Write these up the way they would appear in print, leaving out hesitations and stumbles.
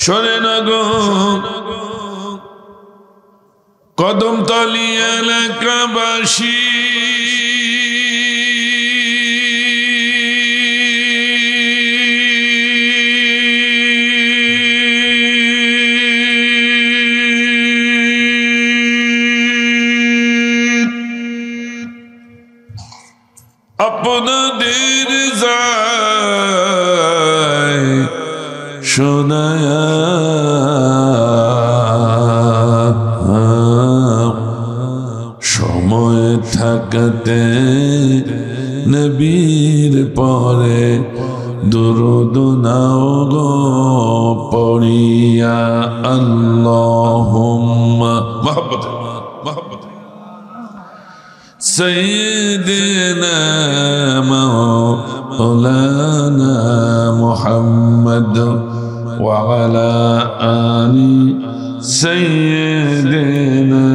শোনে না গো কদমতলী এলাকাবাসী, আপনাদের যায় শোনায়া সময় থাকতে নবীর পরে দুরূদ নাও গো পড়িয়া আল্লাহুম্মা মহব্বতে سيدنا مولانا محمد وعلى آل سيدنا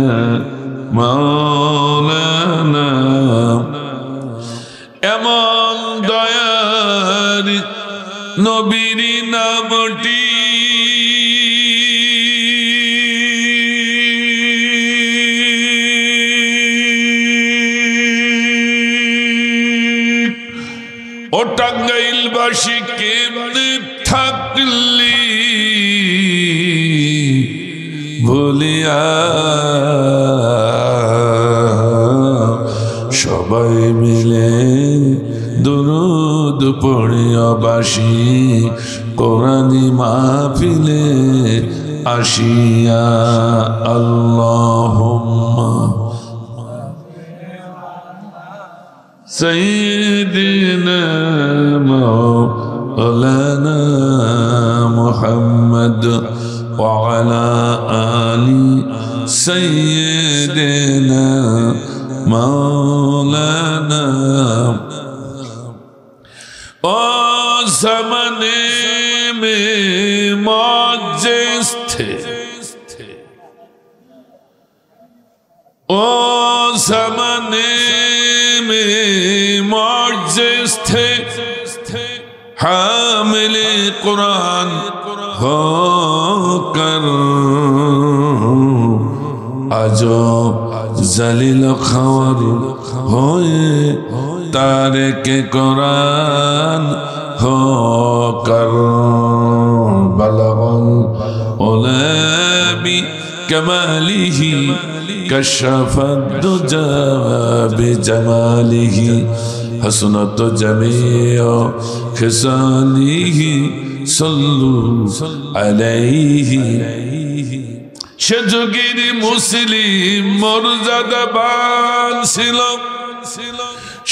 مولانا এমন দয়ার নবীর নামটি ও টাঙ্গাইলবাসী কেমনে থাকলি ভুলিয়া, সবাই মিলে দুরূদ পড়িয়া বাসি কোরআনি মাহফিলে আসিয়া আল্লাহুম্মা سيدنا مولانا محمد وعلى آل سيدنا مولانا او زمانے میں معجز تھے، او زمانے معجز تھے حامل قرآن ہو کر، آجو ذلیل خوار ہوئے تارک قرآن ہو کر، بلغ العلا بکمالہ کشف الدجى بجماله حسنت جميع خصاله صلوا عليه সে যুগের মুসলিম মর্যাদাবান ছিল,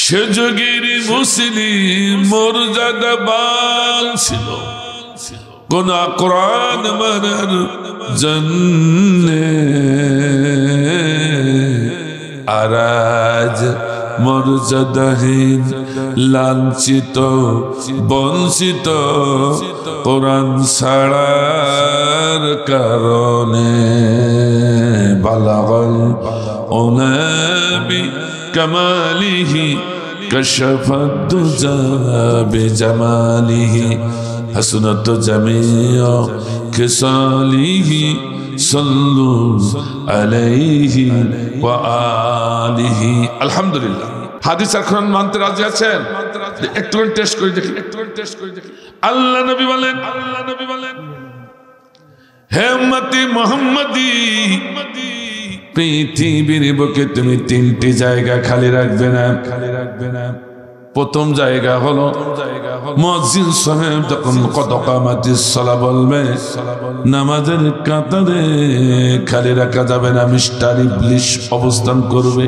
সে যুগের মুসলিম মর্যাদাবান ছিল, কোন কোরআন মানার জন্যে। আর আজ মর্যাদাহীন লাঞ্ছিত বঞ্চিত কোরআন ছাড়ার কারণে বালাগাল ওনাবি কামালিহি কাশাফাদ দুজা বিজামালিহি হাসনাত জামিয়া খিসালিহি সাল্লু আলাইহি ওয়া আলিহি। আলহামদুলিল্লাহ। হাদিস এখন মানতে রাজি আছেন? একটু টেস্ট করে দেখি, আল্লাহ নবী বলেন, হে উম্মতি মুহাম্মাদি, পৃথিবীর বুকে তুমি তিনটি জায়গা খালি রাখবে না। প্রথম জায়গা হলো মুয়াজ্জিন সাহেব যখন কদ কামাতিস সালাহ বলবে, নামাজের কাতারে খালি রাখা যাবে না, মিস্টার ইবলিশ অবস্থান করবে।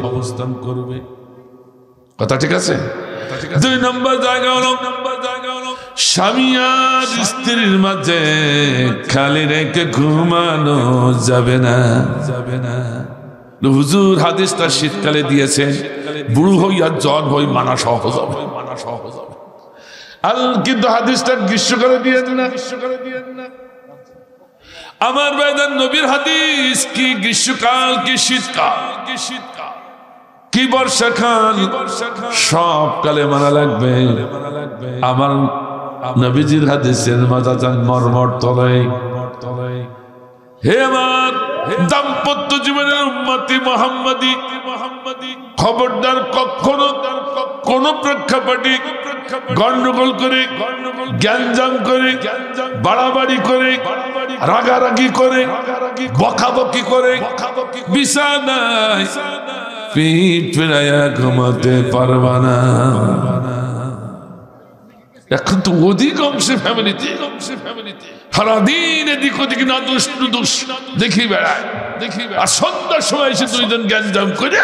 কথা ঠিক আছে? দুই নম্বর জায়গা হলো স্বামী আর স্ত্রীর মাঝে খালি রেখে ঘুমানো যাবে না। হুজুর হাদিসটা শীতকালে দিয়েছে, বুড়ো হই আর জ্বর হই মানা সহজ হবে। কিন্তু হাদিসটা গ্রীষ্মকালে দিয়ে না। আমার বেদান নবীর হাদিস কি গ্রীষ্মকাল কি শীতকাল কি বর্ষাকাল সব কালে মানা লাগবে। আমার নবীজির হাদিসের মাথা মর্মর তলায় হে আমার দাম্পত্য জীবনের উম্মতি মুহাম্মাদি, খবরদার কখনো কোন প্রেক্ষাপটে গন্ডগোল করে, গ্যাঞ্জাম করে, বাড়াবাড়ি করে, রাগারাগি করে, বকাবকি করে বিছানায় পিঠ ফেরাইয়া ঘুমাতে পারবা না। এখন তো অধিকাংশ ফ্যামিলিতে সারাদিন এদিক ওদিক না দোষ দেখি বেড়ায়, আর সন্ধ্যার সময় এসে দুইজন গ্যাঞ্জাম করে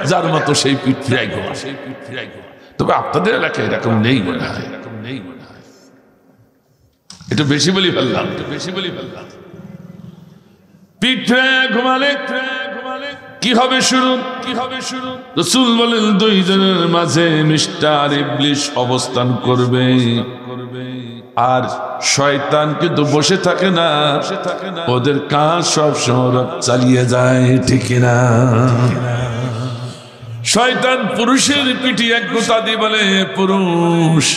যার মতো সেই পিঠ ফিরাই ঘুমা। তবে আপনাদের এলাকায় এরকম নেই মনে হয়, একটু বেশি বলি ফেললাম। পিঠ ফিরাইয়া ঘুমালে কি হবে শুরু? রাসূল বলেন দুইজনের মাঝে মিস্টার ইবলিস অবস্থান করবে, আর শয়তান কিন্তু বসে থাকে না, ওদের কাজ সব সময় চালিয়ে যায়, ঠিক না? শয়তান পুরুষের পিঠে এক গোতা দিয়ে বলে, পুরুষ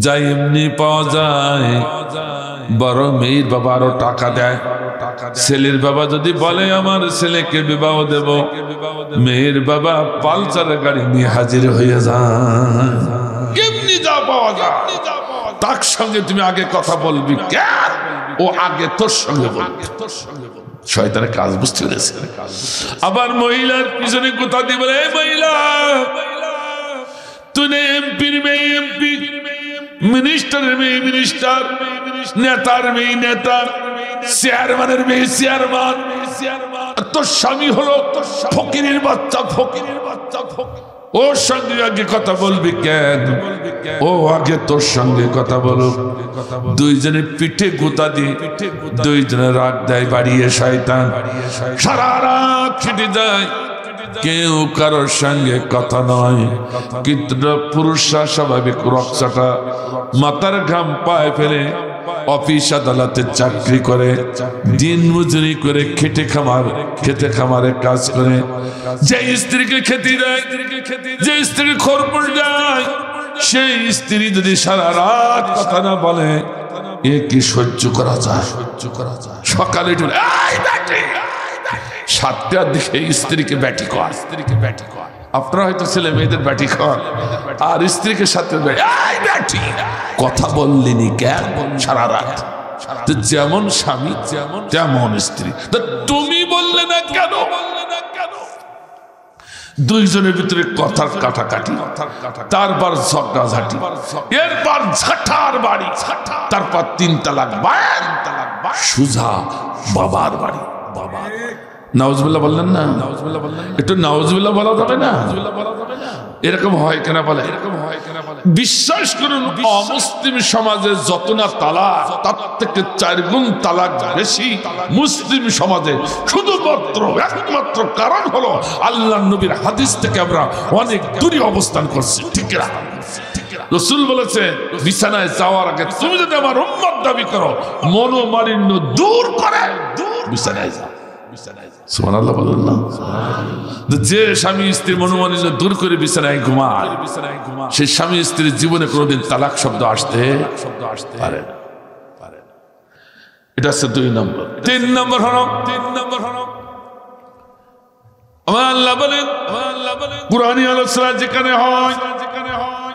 যাই এমনি পাওয়া যায়, বড় মেয়ের বাবা আরো টাকা দেয়। ছেলের বাবা যদি বলে আমার ছেলেকে বিবাহ দেব, মেয়ের বাবা পালসারের গাড়ি নিয়ে হাজির হয়ে যায়। কেমনি যা পাওয়া যায় তার সঙ্গে তুমি আগে কথা বলবি, ও আগে তোর সঙ্গে বলবি। শয়তানের কাজ বুঝতে পেরেছে। আবার মহিলার পিছনে কথা দিয়ে বলে, মহিলা তুই এমপির মেয়ে এমপি, মিনিস্টারের মেয়ে মিনিস্টার, নেতার মেয়ে নেতা, চেয়ারম্যানের মেয়ে চেয়ারম্যান, তোর স্বামী হলো ফকিরের বাচ্চা, ওর সঙ্গে আগে কথা বলবি কেন? ও আগে তোর সঙ্গে কথা বলো। দুইজনের পিঠে গুতা দিয়ে দুইজনের রাগ দেয় বাড়িয়ে শয়তান। সারা রাত খেটে যায়, কেউ কারোর সঙ্গে কথা নয়, কিন্তু পুরুষরা স্বাভাবিক রক্সাটা মাথার ঘাম পায়ে ফেলে অফিস আদালতে চাকরি করে, দিন মজুরি করে, খেতে খামারে কাজ করে, যে স্ত্রীকে খেতে দেয়, যে স্ত্রী খরপড় যায়, সেই স্ত্রী যদি সারা রাত কথা না বলে, এ কি সহ্য করা যায়? সকালে সাতটার দিকে স্ত্রীকে ব্যাটি কর, আপনারা হয়তো ছেলে মেয়েদের ব্যাটি কর, আর স্ত্রীকে সাথে কথা বললেনি কেন সারা রাত? যেমন স্বামী তেমন স্ত্রী, তুমি বললে না কেন? দুইজনের ভিতরে কথার কাটাকাটি, তারপর ঝগড়াঝাটি, এরপর ঝাঁটার বাড়ি, তারপর 3 তালাক, সুজা বাবার বাড়ি। নাউজুবিল্লাহ বললেন না? একটু নাউজুবিল্লাহ বলা যাবে না? এরকম হয় কেন বলে? বিশ্বাস করুন, অমুসলিম সমাজে যত না তালাক, তার থেকে 4 গুণ তালাক বেশি মুসলিম সমাজে। শুধুমাত্র একমাত্র কারণ হলো আল্লাহর নবীর হাদিস থেকে আমরা অনেক দূরে অবস্থান করছি, ঠিক না? রাসূল বলেছে, বিছানায় যাওয়ার আগে তুমি যদি আমার উম্মত দাবি করো, মনোমালিন্য দূর করে বিছানায় যাও। সুবহানাল্লাহ বলেন না? যে স্বামী স্ত্রীর মনোমালিন্য দূর করে বিছানায় ঘুমায়, সেই স্বামী স্ত্রীর জীবনে কোনোদিন তালাক শব্দ আসতে পারে না। এটা হচ্ছে 2 নম্বর। 3 নম্বর হলো আমার আল্লাহ বলেন, কুরআনী আলোচনা যেখানে হয়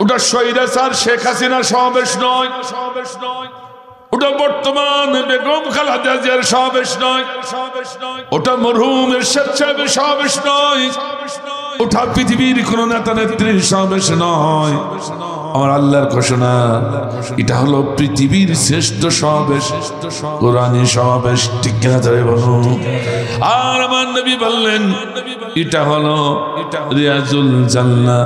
ওটা স্বৈরাচার শেখ হাসিনার সমাবেশ নয়, ওটা বর্তমান বেগম খালেদা জিয়ার সমাবেশ নয়, ওটা মরহুম এরশাদ সাহেবের সমাবেশ নয়, ওটা পৃথিবীর কোন নেতা নেত্রীর সমাবেশ নয়। আমার আল্লাহর ঘোষণা, এটা হলো পৃথিবীর শ্রেষ্ঠ সমাবেশ, কোরআনী সমাবেশ, ঠিক কিনা ধরে বলুন? আর আমার নবী বললেন, এটা হলো রিয়াজুল জান্নাহ,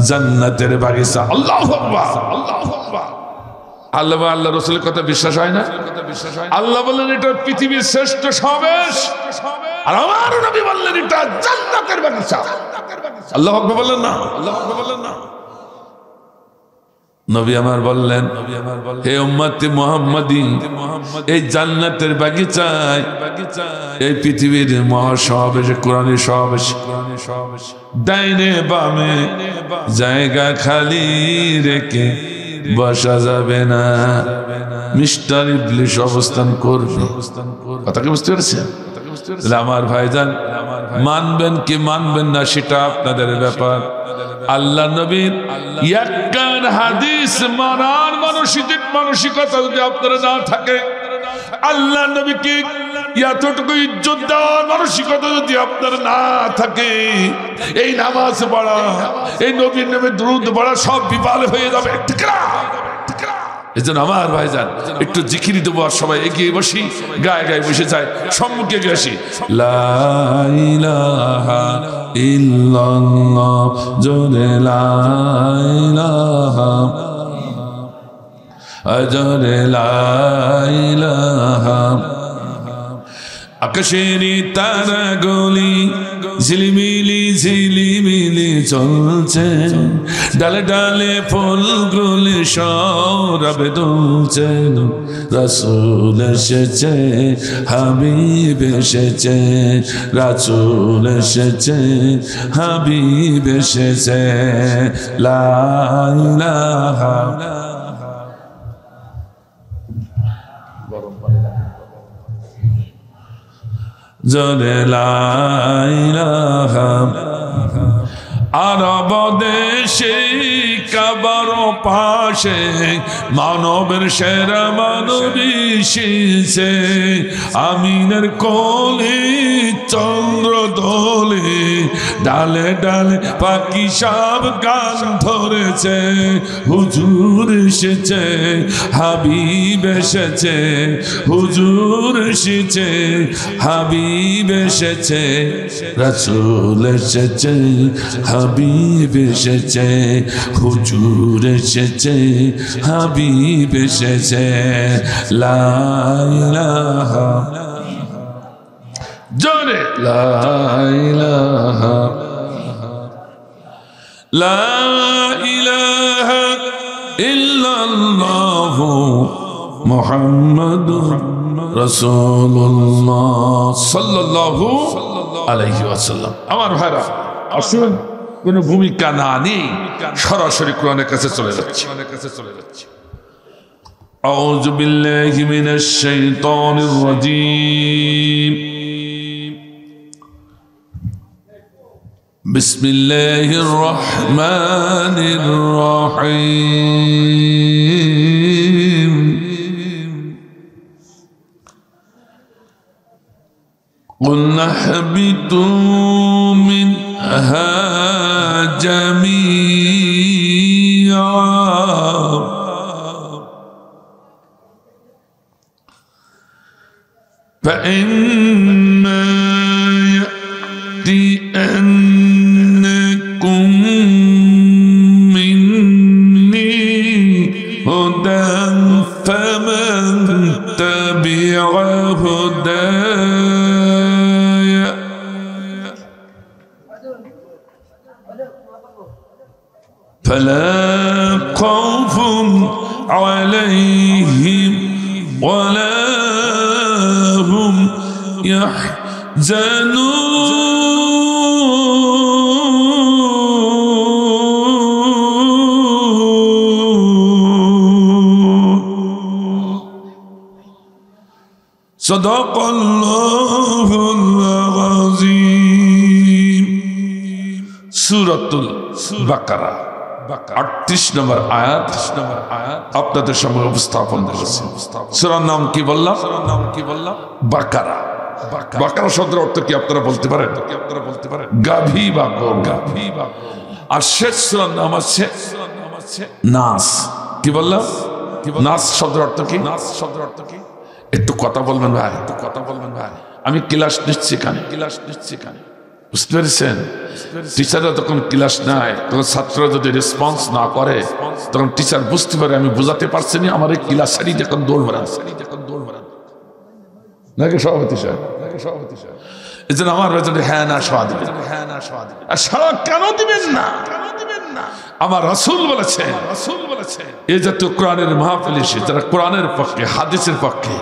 জান্নাতের বাগিচা। আল্লাহু আকবার, আল্লাহু আকবার। আল্লাহ রসুলের কথা বিশ্বাস হয় না? আল্লাহ বললেন এটা পৃথিবীর শ্রেষ্ঠ সমাবেশ, আর আমার নবী বললেন এটা জান্নাতের বাগিচা। আল্লাহু আকবার বললেন না? নবী আমার বললেন, হে উম্মতে মুহাম্মাদি, এই জান্নাতের বাগিচায়, এই পৃথিবীর মহাসমাবেশে, কোরআনের সমাবেশ, ডাইনে বামে জায়গা খালি রেখে বসা যাবে না। মিস্টার ইবলিশ অবস্থান করবে। কথা কি বুঝতে পেরেছেন? আমার ভাইজান, মানবেন কি মানবেন না সেটা আপনাদের ব্যাপার। আল্লাহ নবীর একখান হাদিস মানার মানসিকতা যদি আপনারা না থাকে, আল্লাহ নবীকে এতটুকু ইজ্জত দেওয়ার মানসিকতা যদি আপনার না থাকে, এই নামাজ পড়া, এই নবীর নামে দুরূদ পড়া সব বিফল হয়ে যাবে। ঠিক না? এজন্য আমার ভাইজান একটু জিকিরি দেবো, আর সবাই এগিয়ে বসি, গায়ে গায়ে বসে যায়, সম্মুখে এগিয়ে আসি। লা ইলাহা ইল্লাল্লাহ, জোরে লা ইলাহা, জোরে লা ইলাহা। আকাশেরই তারাগুলি ঝিলিমিলি ঝিলিমিলি চলছে, ডালে ডালে ফুলগুলি সৌরভে দুলছে। রাসূল এসেছে, হাবিব এসেছে, রাসূল এসেছে, হাবিব এসেছে। লা ইলাহা, জোরে লা ইলাহা। আরব দেশে কাবার পাশে মানবের সেরা মানব এসেছে, আমিনের কোলে চন্দ্র দোলে, ডালে ডালে পাখি সব গান ধরেছে। হুজুর এসেছে, হাবিব এসেছে, হুজুর এসেছে, হাবিব এসেছে, রাসূল এসেছে, হাবিব এসেছে, হুজুর এসেছে, হাবিব এসেছে। লা ইলাহা, জোরে লা ইলাহা, লা ইলাহা ইল্লাল্লাহ মুহাম্মাদুর রাসূলুল্লাহ সাল্লাল্লাহু আলাইহি ওয়াসাল্লাম। আমার ভাইরা আসুন, কোনো ভূমিকা না নিয়ে সরাসরি কোরআনের কাছে চলে যাচ্ছি। আউযু বিল্লাহি মিনাশ শাইতানির রাজীম। বিসমিল্লাহির রহমানির রহিম। قُلْ اهْبِطُوا مِنْهَا جَمِيعًا فَإِمَّا يَأْتِيَنَّكُم مِّنِّي هُدًى فَمَن تَبِعَ هُدَايَ فلا خوف عليهم ولا هم يحزنون صدق الله العظيم। সূরাতুল বাকারা 38 নম্বর আয়াত আপনাদের সামনে উপস্থাপন করেছি। সূরার নাম কি বললাম? বাকারা। বাকারা শব্দের অর্থ কি আপনারা বলতে পারেন? গাভী বা গরু। আর শেষ সূরার নাম আছে নাস। কি বললাম? নাস শব্দের অর্থ কি? একটু কথা বলবেন ভাই, আমি ক্লাস নিচ্ছি কানে, বুঝতে পেরেছেন? টিচাররা যখন ক্লাস নেয়, তখন ছাত্ররা যদি রেসপন্স না করে, তখন টিচার বুঝতে পারে আমি বোঝাতে পারছি না, আমার এই ক্লাস সারি যখন দৌড় মারান নাকি সভাপতি সাহেব? এই জন্য আমার ভেতরে হ্যাঁ না শোয়া দিবেন, আর সারা কেন দিবেন না? আমার রাসূল বলেছেন, এই জাতীয় কোরআনের মাহফিল এসে যারা কোরআনের পক্ষে, হাদিসের পক্ষে,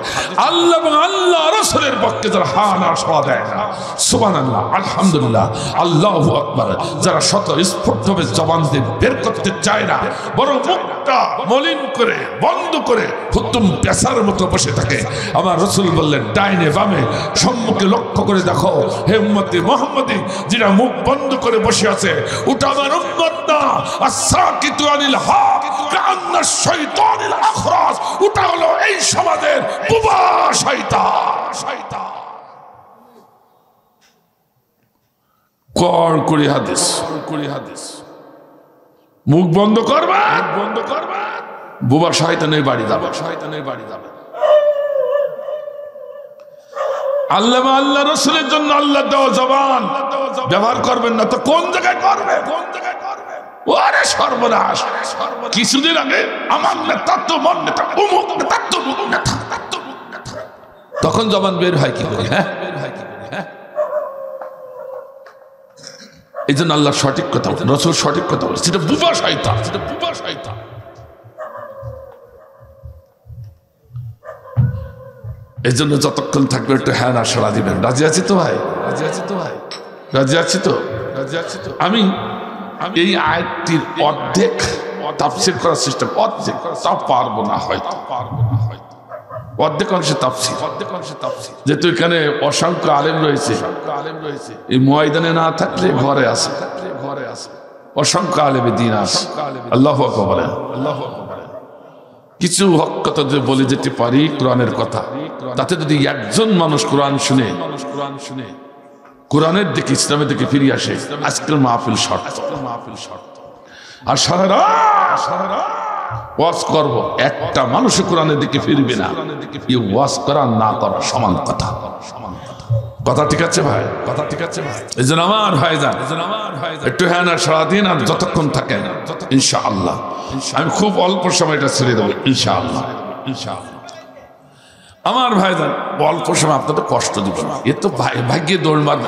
আল্লাহ এবং আল্লাহ রাসূলের পক্ষে যারা হ্যাঁ না শোয়া দেয় না, সুবহানাল্লাহ, আলহামদুলিল্লাহ, আল্লাহু আকবার, যারা শত স্ফুটভাবে জবান দিয়ে বের করতে চায় না, বরং মুখটা মলিন করে বন্ধ করে হুতুম পেশার মতো বসে থাকে, আমার রাসূল বললেন ডাইনে বামে সম্মুখে লক্ষ্য করে দেখো, হে উম্মতি মুহাম্মদী, যারা মুখ বন্ধ করে বসে আছে ওটা আমার উম্মত না। আস-সাকিতু আনিল হক কান্না শাইতানিল আখরাস, ওটা হলো এই সমাজের বুবা শয়তান। কড়কড়ি হাদিস, মুখ বন্ধ করবা, বুবা শয়তানের বাড়ি যাবে। আল্লাহ আল্লাহ রাসূলের জন্য আল্লাহ দেওয়া জবান ব্যবহার করবেন না তো কোন জায়গায় করবে? ওরে সর্বনাশ! কিছুদিন আগে আমার নেতা তো মন নেতা, অমুক নেতা তো মুখ নেতা, তখন জবান বের হয় কি করে? হ্যাঁ, এই জন্য আল্লাহ সঠিক কথা বলেন, রাসূল সঠিক কথা বলেন, সেটা বুবা শয়তান। এই জন্য যতক্ষণ থাকবে একটু হ্যাঁ না সাড়া দিবেন। রাজি আছি তো ভাই? রাজি আছি তো? আমি এই আয়াতটির অর্ধেক তাফসীর করার সিস্টেম, অর্ধেক তাও পারবো না, হয়তো অর্ধেক অংশে তাফসীর, যেহেতু এখানে অসংখ্য আলেম রয়েছে, এই ময়দানে না থাকলে ঘরে আছে, অসংখ্য আলেমে দ্বীন আছে। আল্লাহু আকবার বলেন। কিছু হক কথা যদি বলে যেতে পারি কোরআনের কথা, তাতে যদি একজন মানুষ কোরআন শুনে কোরআনের দিকে, ইসলামের দিকে ফিরে আসে, আজকের মাহফিল শর্ত। আর সারা ওয়াজ করব, একটা মানুষ কোরআনের দিকে ফিরবে না, এই ওয়াজ করা না করা সমান কথা। কথা ঠিক আছে ভাই? এই জন্য আমার ভাইজান একটু হ্যাঁ না সারাদিন, আর যতক্ষণ থাকেন ইনশাআল্লাহ আমি খুব অল্প সময় এটা ছেড়ে দেবো ইনশাআল্লাহ। আমার ভাইজান অল্প সময় আপনাদের কষ্ট দিব না, এ তো ভাগ্যে দৌড় মার,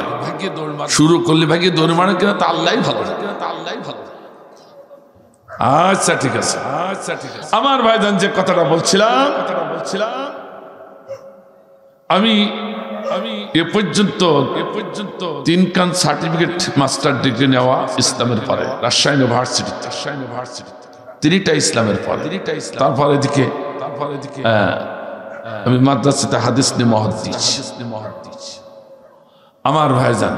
শুরু করলে ভাগ্যে দৌড় মারে কিনা তা আল্লাহ ভালো। আচ্ছা ঠিক আছে। আমার ভাইজান যে কথাটা বলছিলাম, আমি এ পর্যন্ত 3 খান সার্টিফিকেট মাস্টার ডিগ্রি নেওয়া ইসলামের পরে রাজশাহী ইউনিভার্সিটি, 3টা ইসলামের পরে। তারপর এদিকে আমি মাদ্রাসাতে হাদিস নিয়ে মুহাদ্দিস। আমার ভাইজান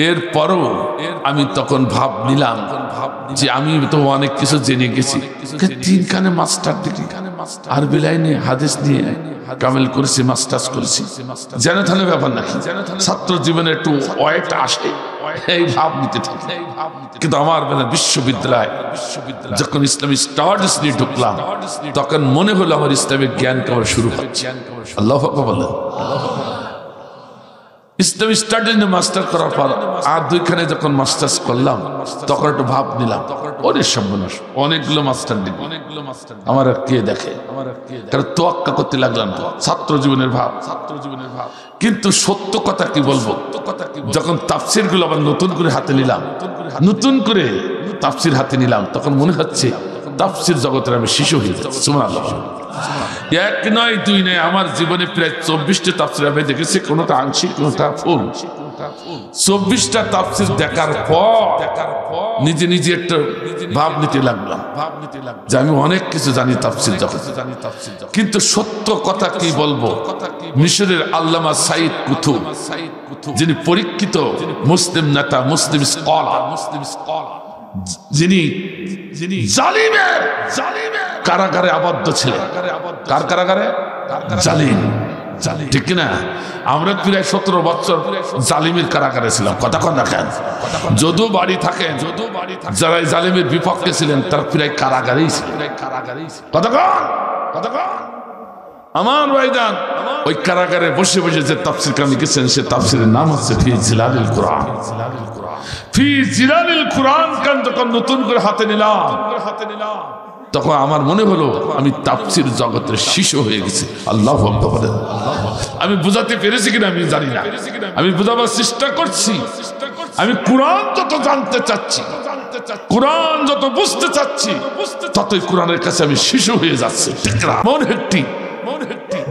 এরপরও আমি তখন ভাব নিলাম যে আমি তো অনেক কিছু জেনে গেছি, 3 খানে মাস্টার ডিগ্রি, আরবি লাইনে হাদিস নিয়ে কামেল করেছি, মাস্টার্স করেছি, জেনে থানে ব্যাপার নাকি? ছাত্র জীবনে একটু ওয়েট আসে, এই ভাব নিতে থাকে। কিন্তু আমার বেলা বিশ্ববিদ্যালয় যখন ইসলামী স্টাডিজ নিয়ে ঢুকলাম, তখন মনে হলো আমার ইসলামিক জ্ঞান কেবল শুরু হচ্ছে। আল্লাহু আকবার বলেন। ইসলামী স্টাডিজ নিয়ে মাস্টার করার পর আর 2 খানে যখন মাস্টার্স করলাম, তখন একটু ভাব নিলাম, অনেক সর্বনাশ, অনেকগুলো মাস্টার ডিগ্রি, আমার আর কে দেখে, কারণ তোয়াক্কা করতে লাগলাম না, ছাত্র জীবনের ভাব। কিন্তু সত্য কথা কি বলবো, যখন তাফসির গুলো আবার নতুন করে হাতে নিলাম, তাফসির হাতে নিলাম, তখন মনে হচ্ছে তাফসির জগতের আমি শিশু হয়ে যাচ্ছি। সুবহানাল্লাহ। 1 নয় 2 নয়, আমার জীবনে প্রায় 24টা তাফসির আমি দেখেছি, কোনটা আংশিক, কোনটা ফুল। 24টা তাফসির দেখার পর নিজে একটা ভাব নিতে লাগলাম যে আমি অনেক কিছু জানি তাফসির জগতে। কিন্তু সত্য কথা কি বলবো, মিশরের আল্লামা সাইদ কুতুব, যিনি পরীক্ষিত মুসলিম নেতা, মুসলিম স্কলার, যিনি জালিমের কারাগারে আবদ্ধ ছিলেন। কার কারাগারে? জালিম, ঠিক কিনা? আমরা প্রায় 17 বছর জালিমের কারাগারে ছিলাম। কথা দেখেন, যদু বাড়ি থাকেন, যারা জালিমের বিপক্ষে ছিলেন তার প্রায় কারাগারেই ছিলেন। কথা আমার ভাইজান ওই কারাগারে বসে বসে যে তাফসীর কাম লিখেছেন, সে তাফসীরের নাম হচ্ছে ফি জিলালিল কুরআন। ফি জিলালিল কুরআন কান যখন নতুন করে হাতে নিলাম, তখন আমার মনে হলো আমি তাফসীর জগতের শিশু হয়ে গেছি। আল্লাহু আকবার বলেন। আমি বুঝাতে পেরেছি কিনা আমি জানি না, আমি বুঝাবার চেষ্টা করছি। আমি কোরআন যত জানতে চাচ্ছি, কোরআন যত বুঝতে চাচ্ছি, ততই কোরআনের কাছে আমি শিশু হয়ে যাচ্ছি। এমন একটি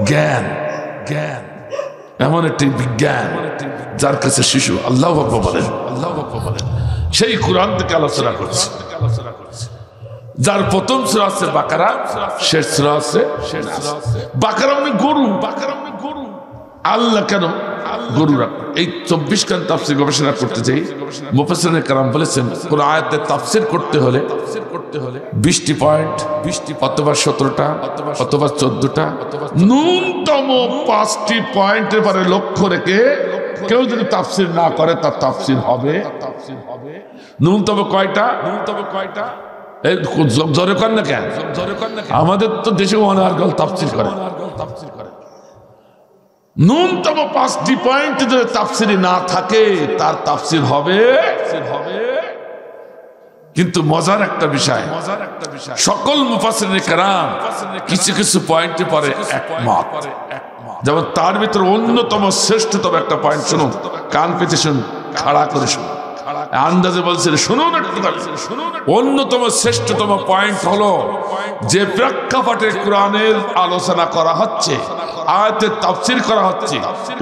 জ্ঞান, জ্ঞান, এমন একটি বিজ্ঞান যার কাছে শিশু। আল্লাহু আকবার বলেন, আল্লাহু আকবার বলেন। সেই কোরআন থেকে আলোচনা করছি, যার প্রথম সূরা আছে বাকারা, শেষ সূরা আছে বাকারা। মানে গরু, বাকারা মানে গরু। আল্লাহ কেন গরু রাখবেন? এই 24 খান তাফসীর গবেষণা করতে চাই। মুফাসসিরিনে কেরাম বলেছেন কোন আয়াতের তাফসীর করতে হলে 20টি পয়েন্ট, 20টি অথবা 17টা অথবা 14টা, ন্যূনতম 5টি পয়েন্টের পরে লক্ষ্য রেখে কেউ যদি তাফসীর না করে তার তাফসীর হবে। ন্যূনতম কয়টা? ন্যূনতম কয়টা? জোরে কর না কেন? আমাদের তো দেশে অনার্গল তাফসীর করে। ন্যূনতম 5টি পয়েন্ট যদি তাফসীরে না থাকে তার তাফসীর হবে। কিন্তু মজার একটা বিষয়, সকল মুফাসসিরিনে কেরাম কিছু কিছু পয়েন্টে পরে একমত। যেমন তার ভিতরে অন্যতম শ্রেষ্ঠতম একটা পয়েন্ট, শুনুন, কান পেতে শুনুন, খাড়া করে শুনুন, আন্দাজে বলছেন, শুনুন একটু। অন্যতম শ্রেষ্ঠতম পয়েন্ট হলো যে প্রেক্ষাপটে কোরআনের আলোচনা করা হচ্ছে, আয়াতের তাফসীর করা হচ্ছে,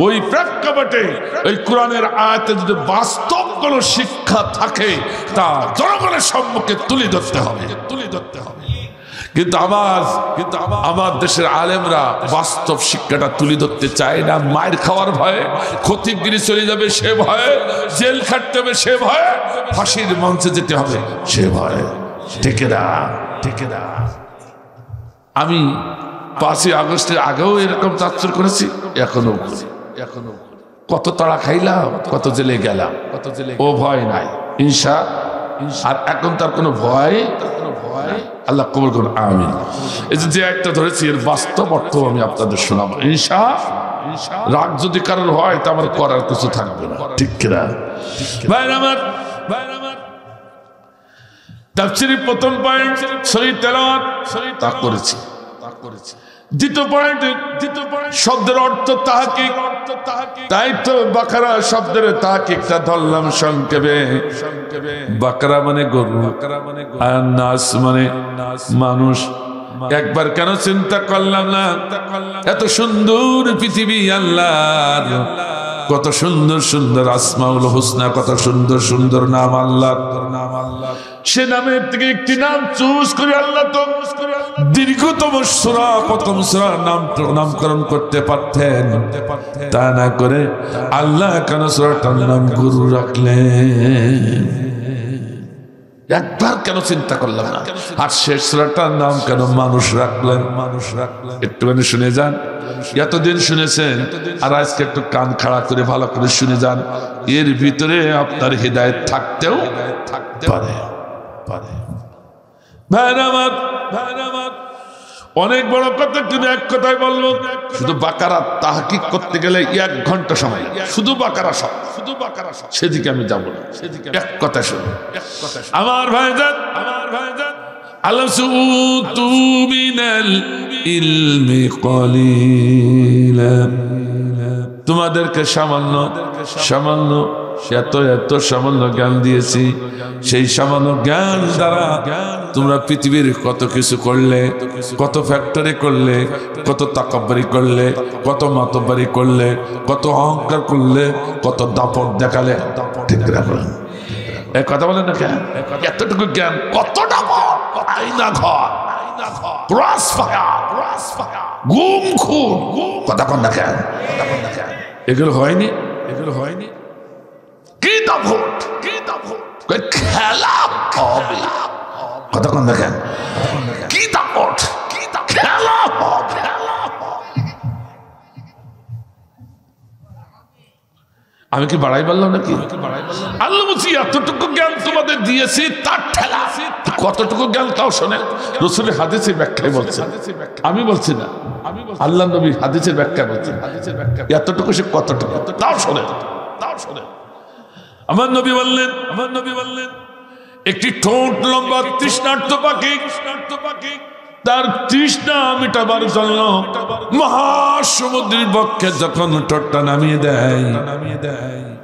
ওই প্রেক্ষাপটে ওই কোরআনের আয়াতে যদি বাস্তব কোন শিক্ষা থাকে তা জনগণের সম্মুখে তুলে ধরতে হবে। কিন্তু আমার দেশের আলেমরা বাস্তব শিক্ষাটা তুলে ধরতে চায় না। মায়ের খাওয়ার ভয়ে, খতিবগিরি চলে যাবে সে ভয়ে, জেল খাটতে হবে সে ভয়ে, ফাঁসির মঞ্চে যেতে হবে সে ভয়ে। ঠিক না? ঠিক না? আমি 5ই আগস্টের আগেও এরকম তাফসীর করেছি, এখনো কত তাড়া খাইলাম, কত জেলে গেলাম, ও ভয় নাই ইনশা। আর এখন তার কোনো ভয়, আল্লাহ কবুল করুন, আমিন। এই যে একটা ধরেছি এর বাস্তব অর্থ আমি আপনাদের শোনাবো ইনশা। রাগ যদি কারোর হয় তা আমার করার কিছু থাকবে না। ঠিক কিনা? ভাইরা আমার, তাফসীরের প্রথম পয়েন্ট সহিহ তেলাওয়াত তা করেছি। দ্বিতীয় পয়েন্ট শব্দের অর্থ তাহকিক। তাই তো বাকারা শব্দের তাহকিকটা ধরলাম সংক্ষেপে। বাকারা মানে গরু, আর নাস মানে মানুষ। একবার কেন চিন্তা করলাম না? এত সুন্দর পৃথিবী আল্লাহর, কত সুন্দর সুন্দর আসমাউল হোসনা, কত সুন্দর সুন্দর নাম আল্লাহর। সে নামের থেকে একটি নাম চুজ করে আল্লাহ তো দীর্ঘতম সূরা, প্রথম সূরা নামকরণ করতে পারতেন। তা না করে আল্লাহ কেন সূরাটার নাম গরু রাখলেন? একবার কেন চিন্তা করলাম না? আর শেষ সূরাটার নাম কেন মানুষ রাখলেন? একটুখানি শুনে যান। এতদিন শুনেছেন, আর আজকে একটু কান খাড়া করে ভালো করে শুনে যান। এর ভিতরে আপনার হিদায়াত থাকতেও পারে। অনেক বড় কথা, কিন্তু এক কথায় বলবো, শুধু বাকারা তাহকিক করতে গেলে 1 ঘন্টা সময়, শুধু বাকারা সব, সেদিকে আমি যাব না। এক কথা শুনুন আমার ভাইজান, আল্লাহ উতু মিনাল ইলমি কলিলা, তোমাদেরকে সামান্য এত সামান্য জ্ঞান দিয়েছি। সেই সামান্য জ্ঞান দ্বারা তোমরা পৃথিবীর কত কিছু করলে, কত ফ্যাক্টরি করলে, কত তাকাব্বুরি করলে, কত মাতব্বরি করলে, কত অহংকার করলে, কত দাপট দেখালে। ঠিক রাখলেন এই কথা বলেন না কেন? এতটুকু জ্ঞান, কত দাপট, আয়না ঘর, গুম খুন, কথা কন না কেন? এগুলো হয়নি। কি দাপট, খেলা হবে, কথা কন না কেন? কি দাপট, খেলা হবে। আমি কি বাড়াই বললাম নাকি? আল্লাহ বলছি এতটুকু জ্ঞান তোমাদের দিয়েছি, তার ঠেলা। কতটুকু জ্ঞান তাও শোনেন, রাসূলের হাদিসের ব্যাখ্যায় বলছে, আমি বলছি না, আল্লাহ নবী হাদিসের ব্যাখ্যা বলছেন। এতটুকু সে কতটুকু তাও শোনেন। আমার নবী বললেন একটি ঠোঁট লম্বা তৃষ্ণার্ত পাখি তার তৃষ্ণা মেটাবার জন্য মহাসমুদ্রের বক্ষে যখন ঠোঁটটা নামিয়ে দেয়,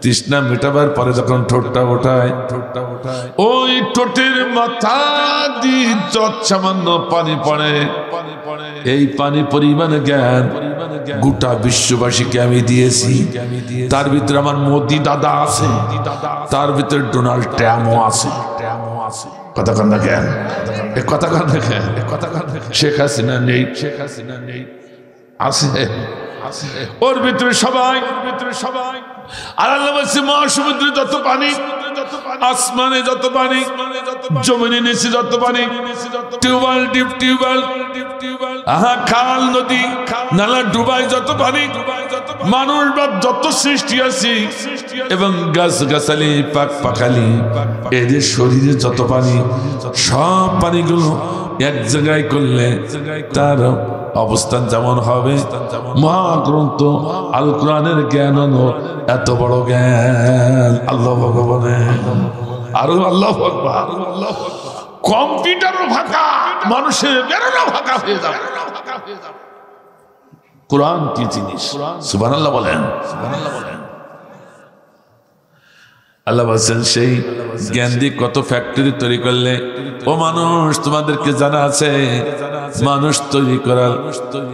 তৃষ্ণা মেটাবার পরে যখন ঠোঁটটা ওঠায়, ওই ঠোঁটের মাথা দিয়ে সামান্য পানি পড়ে। এই পানি পরিমাণে জ্ঞান গোটা বিশ্ববাসীকে আমি দিয়েছি। তার ভিতরে আমার মোদি দাদা আছে, তার ভিতরে ডোনাল্ড ট্রাম্পও আছে। কথা কন দেখেন, কথা কন দেখেন, শেখ হাসিনা নেই, আছে ওর ভিতরে সবাই। আর আল্লাহ বলছে মহাসমুদ্রে যত পানি, আসমানে যত পানি, জমিনে নিচে যত পানি, টিউবওয়েল ডিপ টিউবওয়েল, খাল নদী নালা ডুবাই যত পানি, মানুষ বা যত সৃষ্টি আছে এবং গাছ গাছালি পাক পাখালি এদের শরীরে যত পানি, সব পানিগুলো এক জায়গায় করলে তার অবস্থান যেমন হবে। মহাগ্রন্থ আল কোরআনের জ্ঞান হলো এত বড় জ্ঞান। আল্লাহ ভগবানে আরো আল্লাহ আকবার। কম্পিউটারও ফাঁকা, মানুষের বেরোনো ফাঁকা হয়ে যাবে। কোরআন কি জিনিস? সুবহানাল্লাহ বলেন। আল্লাহ বলছেন সেই জ্ঞান দিয়ে কত ফ্যাক্টরি তৈরি করলে। ও মানুষ, তোমাদেরকে জানা আছে মানুষ তৈরি করার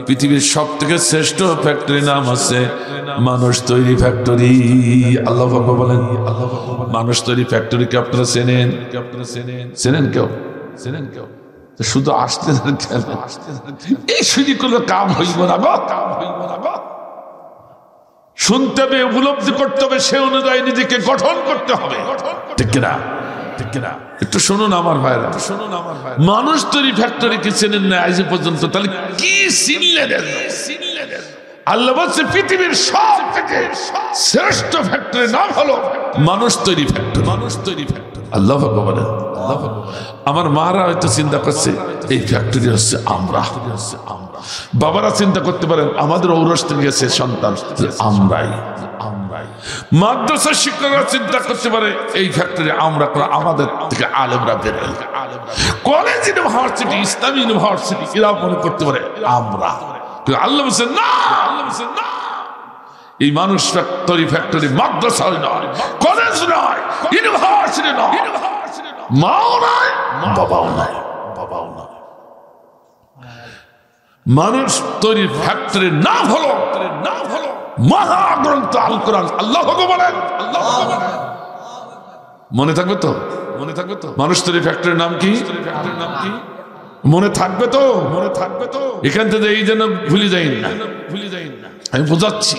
পৃথিবীর সব থেকে শ্রেষ্ঠ ফ্যাক্টরি নাম আছে মানুষ তৈরি ফ্যাক্টরি। আল্লাহ বলেন মানুষ তৈরি ফ্যাক্টরিকে আপনারা চেনেন? কেউ শুধু আসতে এই শুধু কোনো কাম হইব না গো, শুনতে হবে, উপলব্ধি করতে হবে, সে অনুযায়ী নিজেকে গঠন করতে হবে। ঠিক না? একটু শুনুন আমার ভাইরা, মানুষ তৈরি ফ্যাক্টরিকে চেনেন না আজ পর্যন্ত, তাহলে কি চিনলেন? আল্লাহ বলছে পৃথিবীর সব থেকে শ্রেষ্ঠ ফ্যাক্টরি নাম হলো মানুষ তৈরি ফ্যাক্টরি। আল্লাহ ভগবান। আমার মারা হয়তো চিন্তা করছে এই ফ্যাক্টরি হচ্ছে আমরা। বাবারা চিন্তা করতে পারেন আমাদের ঔরস থেকে গেছে সন্তান আমরাই। মাদ্রাসার শিক্ষকরা চিন্তা করতে পারে এই ফ্যাক্টরি আমরা, আমাদের থেকে আলেমরা বের হয়। কলেজ ইউনিভার্সিটি, ইসলামী ইউনিভার্সিটি এরা মনে করতে পারে আমরা। আল্লাহ বলছেন না, এই মানুষ ফ্যাক্টরি মাদ্রাসা নয়, কলেজ নয়, ইউনিভার্সিটি নয়, মাও নয়, বাবাও নয়। মানুষ তৈরি ফ্যাক্টরির নাম হলো মহাগ্রন্থ আল কোরআন। আল্লাহ বলেন। মনে থাকবে তো? মানুষ তৈরি ফ্যাক্টরির নাম কি? মনে থাকবে তো? এখান থেকে এই যেন ভুলে যাই না। আমি বোঝাচ্ছি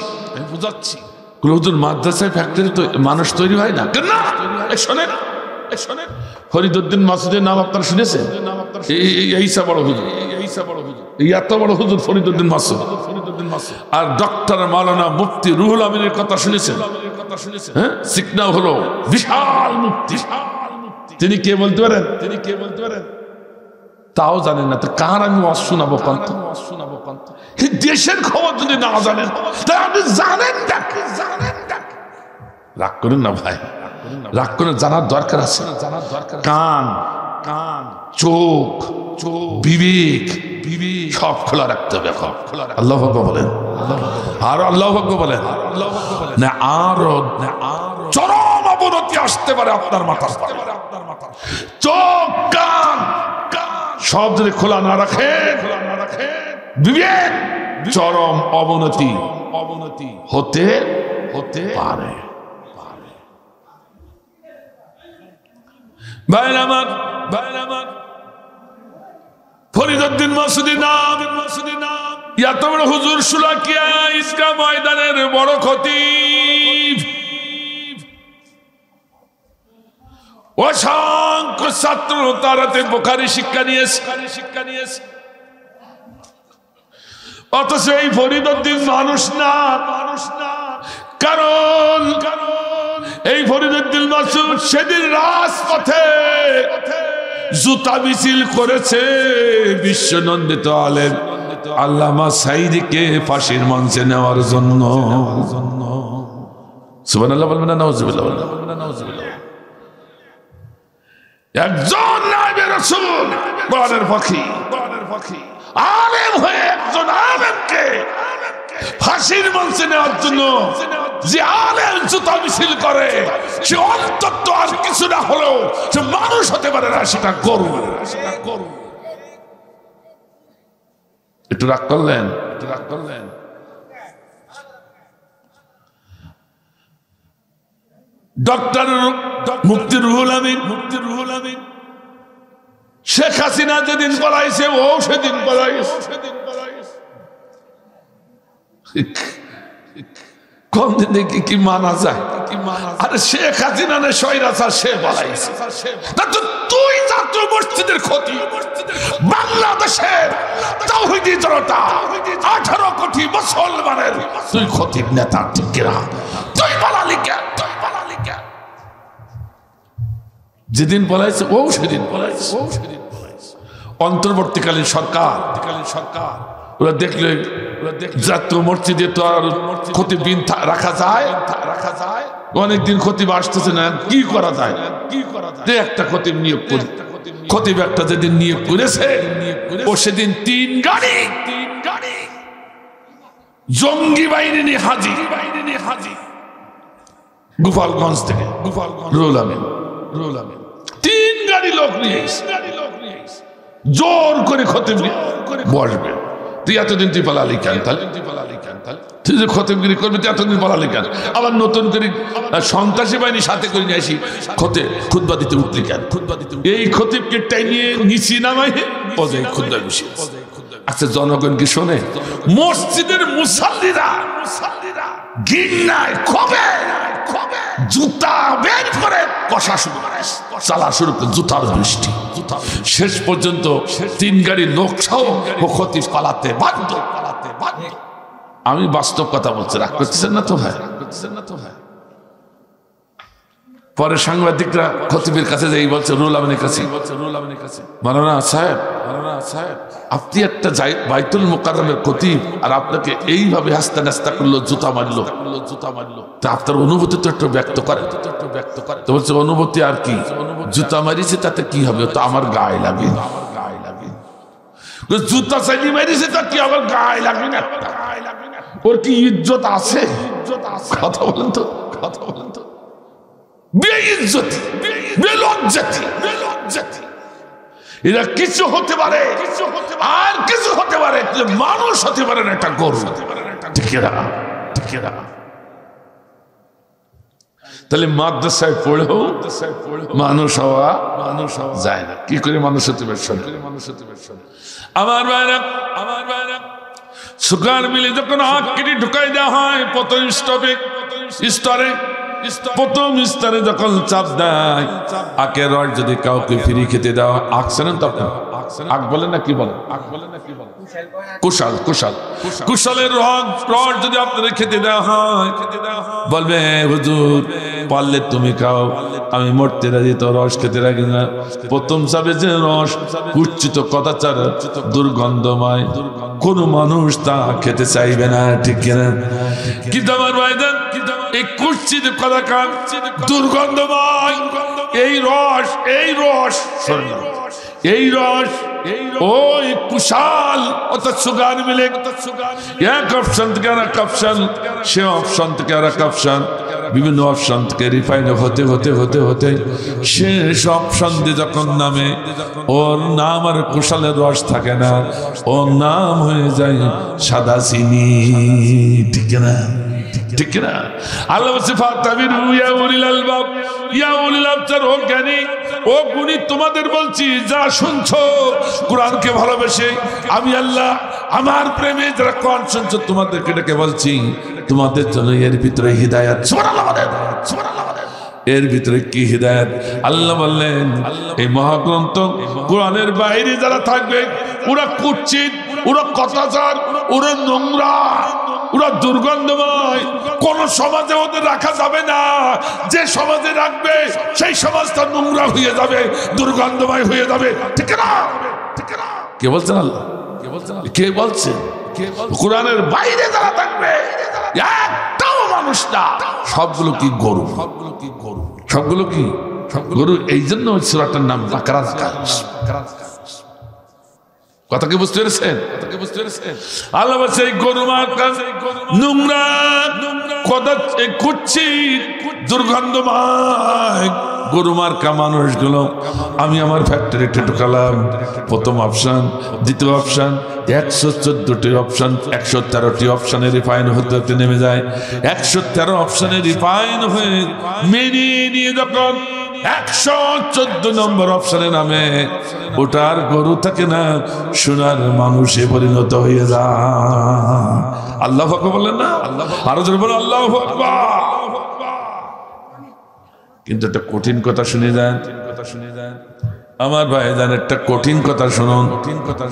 হুজুর মাদ্রাসায় ফ্যাক্টরি তো মানুষ তৈরি হয় না কেন? শোনেন, ফরিদউদ্দিন মাসুদের নাম আপনারা শুনেছেন? এইসা বড় হুজুর, এত বড় হুজুর ফরিদউদ্দিন মাসুদ। আর ডক্টর মাওলানা মুফতি রুহুল আমিনের কথা শুনেছেন? হ্যাঁ, সিকনা হলো বিশাল মুফতি। তিনি কে বলতে পারেন? তাও জানেন না, তো কার আমি ওয়াজ শোনাবো? দেশের খবর যদি না জানেন তাহলে আপনি জানেন ডাকে। রাগ করেন না ভাই, রাগ করে জানার দরকার আছে। কান, চোখ, বিবেক সব খোলা রাখতে হবে। আল্লাহ বলেন, আর আল্লাহ বলেন না, আরো চরম অবনতি আসতে পারে আপনার মাথার। চোখ, কান সব যদি খোলা না রাখে, বিবেক চরম অবনতি হতে পারে। ফরিদউদ্দিন মাসুদি নাম এত বড় হুজুর, সুলাকিয়া ইসকা ময়দানের বড় খতিব, অসংখ্য ছাত্র তারাতে বুখারী শিক্ষা নিয়েছে। অথচ এই ফরিদউদ্দিন মানুষ না, কারণ এই ফরিদউদ্দিন মাসুদ সেদিন রাজপথে জুতা মিছিল করেছে বিশ্বনন্দিত আলেম আল্লামা সাঈদীকে ফাঁসির মঞ্চে নেওয়ার জন্য। সুবহানাল্লাহ বলবেন না? নাউজুবিল্লাহ বলবেন। একজন নায়েবে রাসূল কোরআনের পাখি আলেম হয়ে একজন আলেমকে ফাঁসির মঞ্চে নেওয়ার জন্য যে আলেম জুতা মিছিল করে সে অন্তত আর কিছু না হলেও সে মানুষ হতে পারে না, সেটা গরু। একটু রাগ করলেন, ডক্টর মুফতি রুহুল আমিন শেখ হাসিনা যেদিন পলাইছে ও সেদিন পলাইছে। কোন দিনে কি মানা যায়? আরে শেখ হাসিনা নে স্বৈরাচার সে পলাইছে। তুই জাতীয় মসজিদের ক্ষতি, বাংলাদেশের তাওহীদি জনতা 18 কোটি মুসলমানের তুই ক্ষতির নেতা, ঠিক কিনা? তুই পালালি কেন? যেদিন পলাইছে ও সেদিন পলাইছে। অন্তর্বর্তীকালীন সরকার ওরা দেখলে জাতীয় মসজিদে তো আর খতিব রাখা যায়? অনেকদিন খতিব আসতেছে না, কি করা যায়? একটা খতিব নিয়োগ করি। খতিব একটা যেদিন নিয়োগ করেছে ও সেদিন 3 গাড়ি জঙ্গি বাহিনী নিয়ে হাজির গোপালগঞ্জ থেকে। রুহুল আমিন 3 গাড়ি লোক নিয়ে জোর করে খতিব বসবে। তুই এতদিন তুই পালালি কেন? তুই যে খতিবগিরি করবি তুই এতদিন পালালি কেন? আবার নতুন করে সন্ত্রাসী বাহিনী সাথে করে নিয়ে আসি খুতবা দিতে উঠলি কেন? এই খতিবকে টাইনিয়ে নিচি নামাই খুতবা বসে। আচ্ছা, জনগণ কি শোনে? মসজিদের মুসাল্লিরা ঘৃণায় ক্ষোভে জুতা বের করে কষা শুরু করে, চালা শুরু করে জুতার বৃষ্টি। শেষ পর্যন্ত 3 গাড়ি লোক সহ খতিব পালাতে বাধ্য। আমি বাস্তব কথা বলছি, রাগ করতেছেন না তো ভাই? পরে সাংবাদিকরা খতিবের কাছে যাই বলছে, রুহুল আমিনের কাছে, মাওলানা সাহেব আপনি একটা বাইতুল মুকাররমের খতিব আর আপনাকে এইভাবে হাসতে নাস্তা করলো, জুতা মারলো। তা আপনার অনুভূতি তো একটু ব্যক্ত করে। তো বলছে অনুভূতি আর কি, জুতা মারিছে তাতে কি হবে? তো আমার গায়ে লাগে। জুতা চাইলি মারিছে তা কি আমার গায়ে লাগে না? ওর কি ইজ্জত আছে? কথা বলেন তো। বেইজ্জতি, বেলজ্জাতি। এরা কিছু হতে পারে আর কিছু হতে পারে, মানুষ হতে পারে না একটা গরু। ঠিক না? তাহলে মাদ্রাসায় পড়েও মানুষ হওয়া যায় না। কি করে মানুষ হতে পারে? আমার ভাইরা সুগার মিলে যখন হাত কেটে ঢুকাই দেওয়া হয় প্রথম প্রথম স্তরে যখন চাপ দেয়, আখের রস যদি কাউকে ফ্রি খেতে দেওয়া, আখছে না তখন আখ বলে না কি বলে? কুশালের রস যদি আপনাদের খেতে দেওয়া হয়, বলবে হুজুর পারলে তুমি খাও, আমি মরতে রাজি, তো রস খেতে রাখি না। প্রথম চাপে যে রস কুচ্ছিত কথাচার দুর্গন্ধময়, কোন মানুষ তা খেতে চাইবে না, ঠিক কিনা? কিন্তু আমার ভাইজান এই কুচ্ছিত কথাকার দুর্গন্ধময় এই রস ওই কুশাল অর্থাৎ সুগার মিলে এক অপশন থেকে আর এক অপশন, সে অপশন থেকে আর এক অপশন, বিভিন্ন অপশন থেকে রিফাইন হতে শেষ অপশন দিয়ে যখন নামে, ওর নাম আর কুশালের রস থাকে না, ওর নাম হয়ে যায় সাদা চিনি। ঠিক না? আল্লাহ ও জ্ঞানী ও গুণী, তোমাদের বলছি যা শুনছো কোরআনকে ভালোবেসে, আমি আল্লাহ আমার প্রেমে যারা কোরআন শুনছো তোমাদেরকে ডেকে বলছি, তোমাদের জন্য এর ভিতরে হিদায়াত। এর ভিতরে কি হিদায়াত? আল্লাহ বললেন এই মহাগ্রন্থ কোরআনের বাইরে যারা থাকবে ওরা কুৎসিত, ওরা কথাচার, ওরা নোংরা, ওরা দুর্গন্ধময়। কোন সমাজে ওদের রাখা যাবে না। যে সমাজে রাখবে সেই সমাজটা নোংরা হয়ে যাবে, দুর্গন্ধময় হয়ে যাবে। ঠিক না? কে বলছেন? আল্লাহ কে বলছেন? কোরআনের বাইরে যারা থাকবে একটাও মানুষ না, সবগুলো কি গরু। গরু। এই জন্য ওই সূরাটার নাম বাকরা। কথা কি বুঝতে পেরেছেন? আল্লাহ বলছে এই গরু মার্কা নোংরা, কুচ্ছিত, দুর্গন্ধময় গরু মার্কা মানুষগুলো আমি আমার ফ্যাক্টরিতে ঢুকালাম। প্রথম অপশন, দ্বিতীয় অপশন, 114টি অপশন, 113টি অপশনে রিফাইন হতে হতে নেমে যায়। 113 অপশনে রিফাইন হয়ে মেনে নিয়ে যখন 114 নম্বর অপশনে নামে, ওটার গরু থাকে না, সোনার মানুষে পরিণত হয়ে যায়। আল্লাহু আকবার বলেন না? আরো জোরে বলেন আল্লাহু আকবার। কিন্তু একটা কঠিন কথা শুনে যান আমার ভাইজান, একটা কঠিন কথা শুনুন।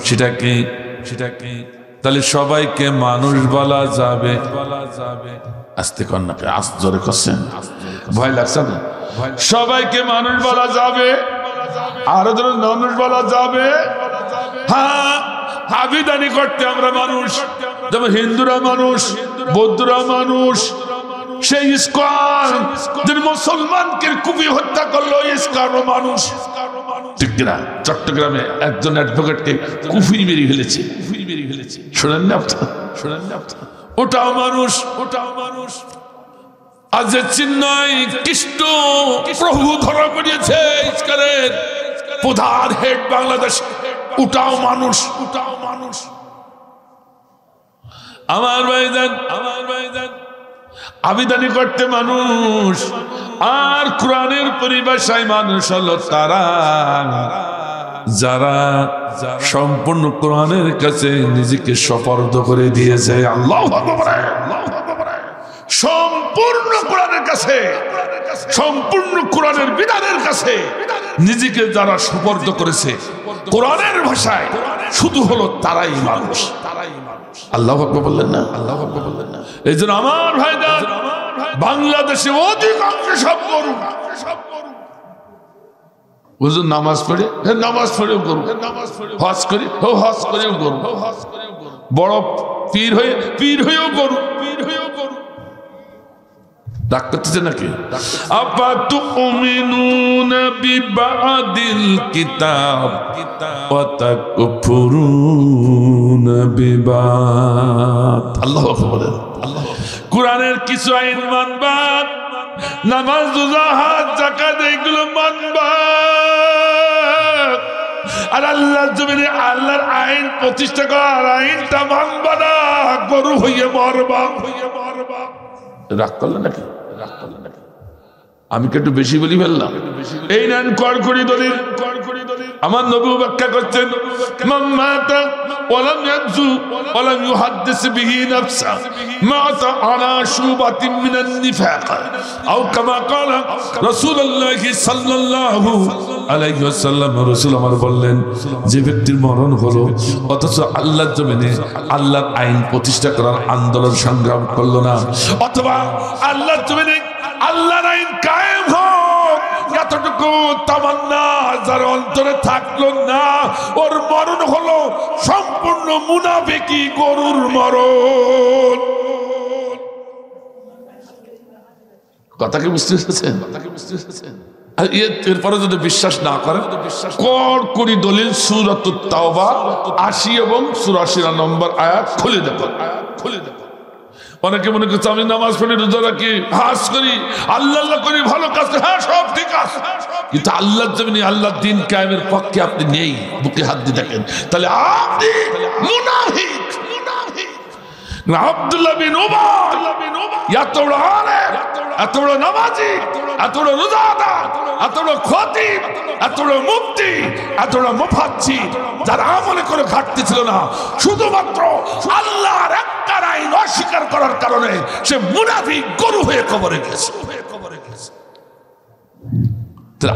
সেটা কি? তাহলে সবাইকে মানুষ বলা যাবে? আস্তে কন্যাকে আস্তে জোরে করছেন, ভয় লাগছে না? সবাইকে মানুষ বলা যাবে, আরো ধরুন মানুষ বলা যাবে। হ্যাঁ, আবিদানি করতে আমরা মানুষ, যেমন হিন্দুরা মানুষ, বৌদ্ধরা মানুষ। সেই ইস্কন যিনি মুসলমানকে কুপি হত্যা করলো, ইস্কনও মানুষ। ঠিক কিনা? চট্টগ্রামে একজন অ্যাডভোকেটকে কুফি মেরে ফেলেছে। শোনেন না আপনারা? ওটাও মানুষ। আজ চিন্ময় কৃষ্ণ প্রভু ধরা পড়িয়েছে ইস্কনের প্রধান হেড বাংলাদেশ, ওটাও মানুষ। আমার ভাইজান আবিদানি করতে মানুষ, আর কোরআনের পরিভাষায় মানুষ হলো তারা যারা সম্পূর্ণ কোরআনের কাছে নিজেকে সুপর্দ করে দিয়েছে। আল্লাহু আকবার। সম্পূর্ণ কোরআনের কাছে, সম্পূর্ণ কোরআনের বিধানের কাছে নিজেকে যারা সুপর্দ করেছে, কোরআনের ভাষায় শুধু হলো তারাই মানুষ। আল্লাহু আকবার বললেন না? এই জন্য আমার ভাইজান, বাংলাদেশে অধিকাংশ সব গরু হুজুর নামাজ পড়েও গরু, হজ করেও গরু, বড় পীর হয়েও গরু। ডাক করতেছে নাকি? আফাতুমিনুনা বিবাদিল কিতাব ওয়া তাকফুরুনা বিবাদ। আল্লাহু আকবার। কোরআনের কিছু আইন মানবা, নামাজ, রোজা, হজ, যাকাত এগুলো মানবা, আর আল্লাহর জমিনে আল্লাহর আইন প্রতিষ্ঠা করার আইনটা মানবা না, গরু হইয়ে মরবা। রাগ করলেন নাকি? আমি কি একটু বেশি বলি ফেললাম? এই নেন কড়কড়ি দলিল। আমার নবী ব্যাখ্যা করছেন, মান মাতা ওয়ালাম ইয়াজু ওয়ালাম ইউহাদ্দিস বিহি নাফসা মাতা আলা শুবাতিন মিনান নিফাক আও কামা ক্বালা রাসূলুল্লাহ সাল্লাল্লাহু আলাইহি ওয়াসাল্লাম। রাসূল আমার বললেন, যে ব্যক্তির মরণ হলো অথচ আল্লাহর জমিনে আল্লাহর আইন প্রতিষ্ঠা করার আন্দোলন সংগ্রাম করলো না, অথবা আল্লাহর জমিনে আল্লাহর আইন কায়েম হোক এতটুকু তামান্না যার অন্তরে থাকলো না, ওর মরণ হলো সম্পূর্ণ মুনাফিকি গরুর মরণ। কথা কি বুঝতে পেরেছেন? এরপরে যদি বিশ্বাস না করেন, কড়কড়ি দলিল সূরাতুত তাওবা 80 এবং 84 নম্বর আয়াত খুলে দেখুন। অনেকে মনে করছে আমি নামাজ পড়ি, রোজা রাখি, হজ করি, আল্লাহ করি, ভালো কাজ করি, হ্যাঁ সব ঠিক আছে, কিন্তু আল্লাহর জমিনে আল্লাহর দ্বীন কায়েমের পক্ষে আপনি নেই, বুকে হাত দিয়ে দেখেন, তাহলে আপনি মুনাফিক। আব্দুল্লাহ বিন উবাই এত বড় আলেম, এত বড় নামাজি, এত বড় রোজাদার, এত বড় খতিব, এত বড় মুফতি, এত বড় মুফাজ্জির, যার আমলে কোনো ঘাটতি ছিল না, শুধুমাত্র আল্লাহর একটা আইন অস্বীকার করার কারণে সে মুনাফিক গরু হয়ে কবরে গেছে।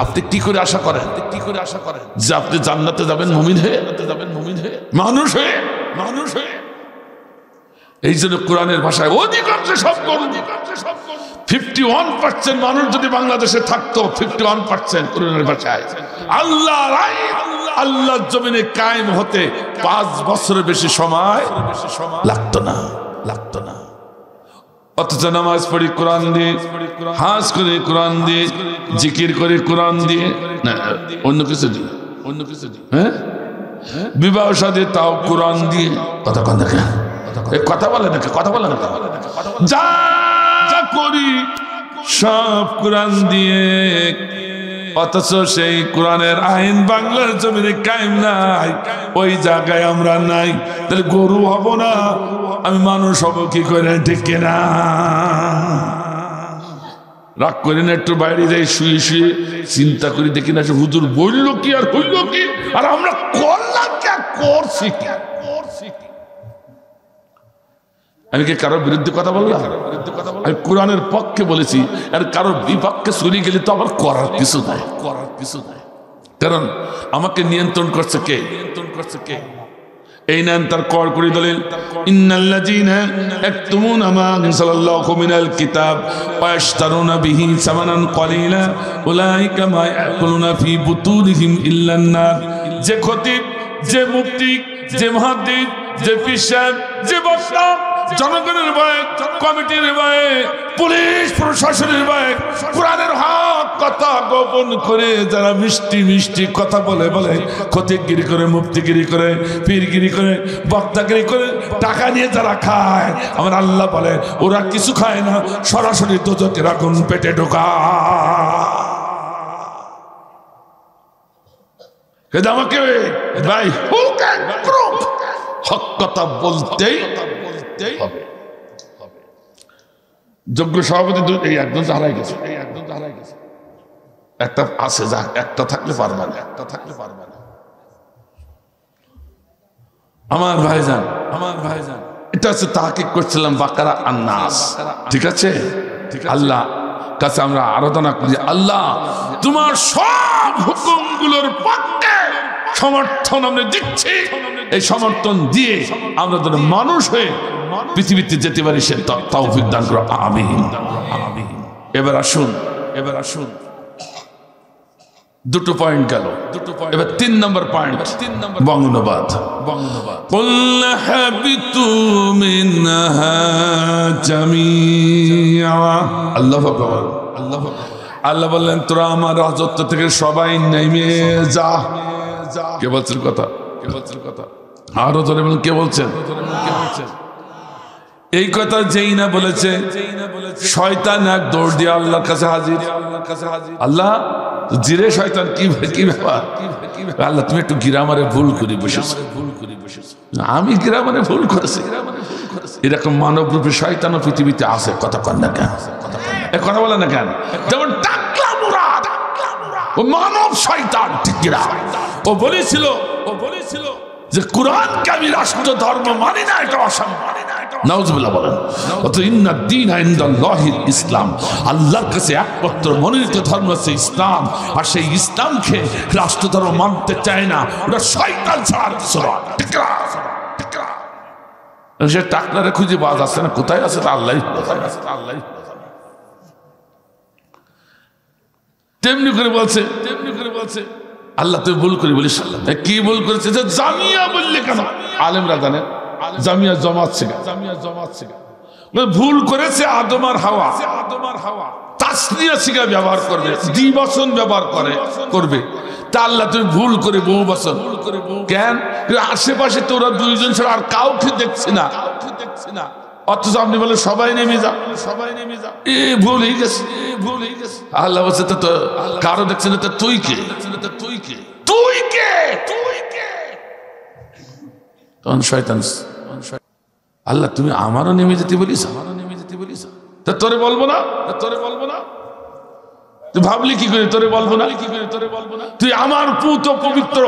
আপনি কি করে আশা করেন যে আপনি জান্নাতে যাবেন মুমিন হয়ে, মানুষ হয়ে? এই জন্য কোরআনের ভাষায় অধিকাংশ সব গরু। 51% মানুষ যদি বাংলাদেশে থাকতো, 51% কোরআনের ভাষায় আল্লাহর জমিনে কায়েম হতে 5 বছরের বেশি সময় লাগতো না। অথচ নামাজ পড়ি কোরআন দিয়ে, হাজ করে কোরআন দিয়ে, জিকির করে কোরআন দিয়ে, না অন্য কিছু দিয়ে, অন্য কিছু দিয়ে, হ্যাঁ বিবাহ শাদী তাও কোরআন দিয়ে। কথা কন দেখে, কথা বলে নাকি, কথা বলে না, যা যা করি সব কোরআন দিয়ে। অথচ সেই কোরআনের আইন বাংলার জমিনে কায়েম নাই, ওই জায়গায় আমরা নাই। তাহলে গরু হব না, আমি মানুষ হব কি করে? ঠিক কিনা? রাগ করি না, একটু বাইরে যাই, শুয়ে শুয়ে চিন্তা করি, দেখি না হুজুর বললো কি আর হইল কি, আর আমরা করলাম কি আর করছি কি। আমি কি কারোর বিরুদ্ধে কথা বললাম? আমি কোরআনের পক্ষে বলেছি, আর কারোর বিপক্ষে চলে গেলে তো আমার করার কিছু নাই, করার কিছু নাই। কারণ আমাকে নিয়ন্ত্রণ করছে কে? নিয়ন্ত্রণ করছে কে? এই নেন তার কর করে দলিল, ইন্নাল্লাযীনা ইয়াকতুমুনা মা আনজালাল্লাহু মিনাল কিতাব ওয়া ইয়াশতারুনা বিহি সামানান ক্বালীলা উলাইকা মা ইয়াকুলুনা ফি বুতুনিহিম ইল্লান নার। যে খতিব, যে মুফতি, যে মুহাদ্দিস, যে পীর সাহেব, যে বক্তা জনগণের ভয়ে, কমিটির ভয়ে, পুলিশ প্রশাসনের ভয়ে কোরআনের হক কথা গোপন করে যারা মিষ্টি মিষ্টি কথা বলে বলে খতিবগিরি করে, মুফতিগিরি করে, পীরগিরি করে, বক্তাগিরি করে টাকা নিয়ে যারা খায়, আমার আল্লাহ বলে ওরা কিছু খায় না, সরাসরি দোজখের আগুন পেটে ঢোকায়। আমাকে ভাই হক কথা বলতেই হবে। যোগ্য সভাপতি এই একদম হারাই গেছে, এই একদম হারাই গেছে। একটা আছে, যা একটা থাকলে পারবে না, একটা থাকলে পারবে না। আমার ভাইজান, আমার ভাইজান, এটা হচ্ছে তাহকিক করছিলাম বাকারা আর নাস। ঠিক আছে, আল্লাহ কাছে আমরা আরাধনা করি, আল্লাহ তোমার সব হুকুমগুলোর পক্ষে সমর্থন আমরা দিচ্ছি। এই সমর্থন দিয়ে আমরা যেন মানুষ হয়ে পৃথিবীতে যেতে পারি, সে তৌফিক দান করো, আমিন। এবার আসুন, এবার আসুন, দুটো পয়েন্ট গেল, দুটো পয়েন্ট। এবার 3 নম্বর পয়েন্ট, 3 নম্বর বঙ্গবাদ। বঙ্গবাদ কুল হাবিতু মিনহা জামিআ। আল্লাহু আকবার, আল্লাহু আকবার। আল্লাহ বললেন তোরা আমার রাজত্ব থেকে সবাই নেমে যা। কে বলছেন কথা? কে বলছেন কথা? আরো জোরে বলেন, কে বলছেন? কে বলছেন? এই কথা যেই না বলেছে, শয়তান এক দৌড় দিয়ে আল্লাহর কাছে হাজির। আল্লাহ জিরে শয়তান, কি কি ব্যাপার? আল্লাহ তুমি একটু গ্রামারে ভুল করে বসেছো, ভুল করে বসেছো। আমি গ্রামারে ভুল করেছি। এরকম মানব রূপে শয়তানও পৃথিবীতে আছে। কথা কন না কেন? কথা বলে না কেন? যেমন টাকলা মুরাদ, ও মানব শয়তান। ঠিক কিনা? ও বলেছিল যে কোরআনকে আমি রাষ্ট্র ধর্ম মানি না, এটা অসম্ভব। নাউজুবিল্লাহ বলেন। অত ইন্নাদ দীন ইনদাল্লাহিল ইসলাম, আল্লাহর কাছে একমাত্র মনোনীত ধর্ম হচ্ছে ইসলাম। আর সেই ইসলামকে রাষ্ট্র ধর্ম মানতে চায় না, ওটা শয়তান ছাড়া কিছু না। ঠিক না? সে টাকলারে খুঁজে পাওয়া যাচ্ছে না, কোথায় আছে আল্লাহ, কোথায় আছে আল্লাহ। তেমনি করে বলছে, তেমনি করে বলছে আল্লাহ তুই ভুল করে বলিস। কি ভুল করেছে? যে জামিয়া বললে কেন? আলেমরা জানে জামিয়া জমাত শেখা, জামিয়া জমাত শেখা। ভুল করেছে আদম আর হাওয়া, আদম আর হাওয়া তাসনিয়া শিখা ব্যবহার করবে, দ্বিবচন ব্যবহার করবে। তা আল্লাহ তুমি ভুল করে বহু বচন কেন? আশেপাশে তোরা দুইজন ছাড়া আর কাউকে দেখছি না, দেখছি না। অথচ আপনি বলে সবাই নেমে যাও, সবাই নেমে যাও। এ ভুল হয়ে গেছে, ভুল হয়ে গেছে। আল্লাহ বলছে তো কারো দেখছে না, তুই কে? তুই কে? তুই কে? তুই কে? তখন শয়তান, আল্লাহ তুমি আমারও নেমে যেতে বলিস, আমারও নেমে যেতে বলিস। তা তোরে বলবো না, তোরে বলবো না। তুই ভাবলি কি করে তোরে বলবো না? কি করে তোরে বলবো না? তুই আমার পুত পবিত্র,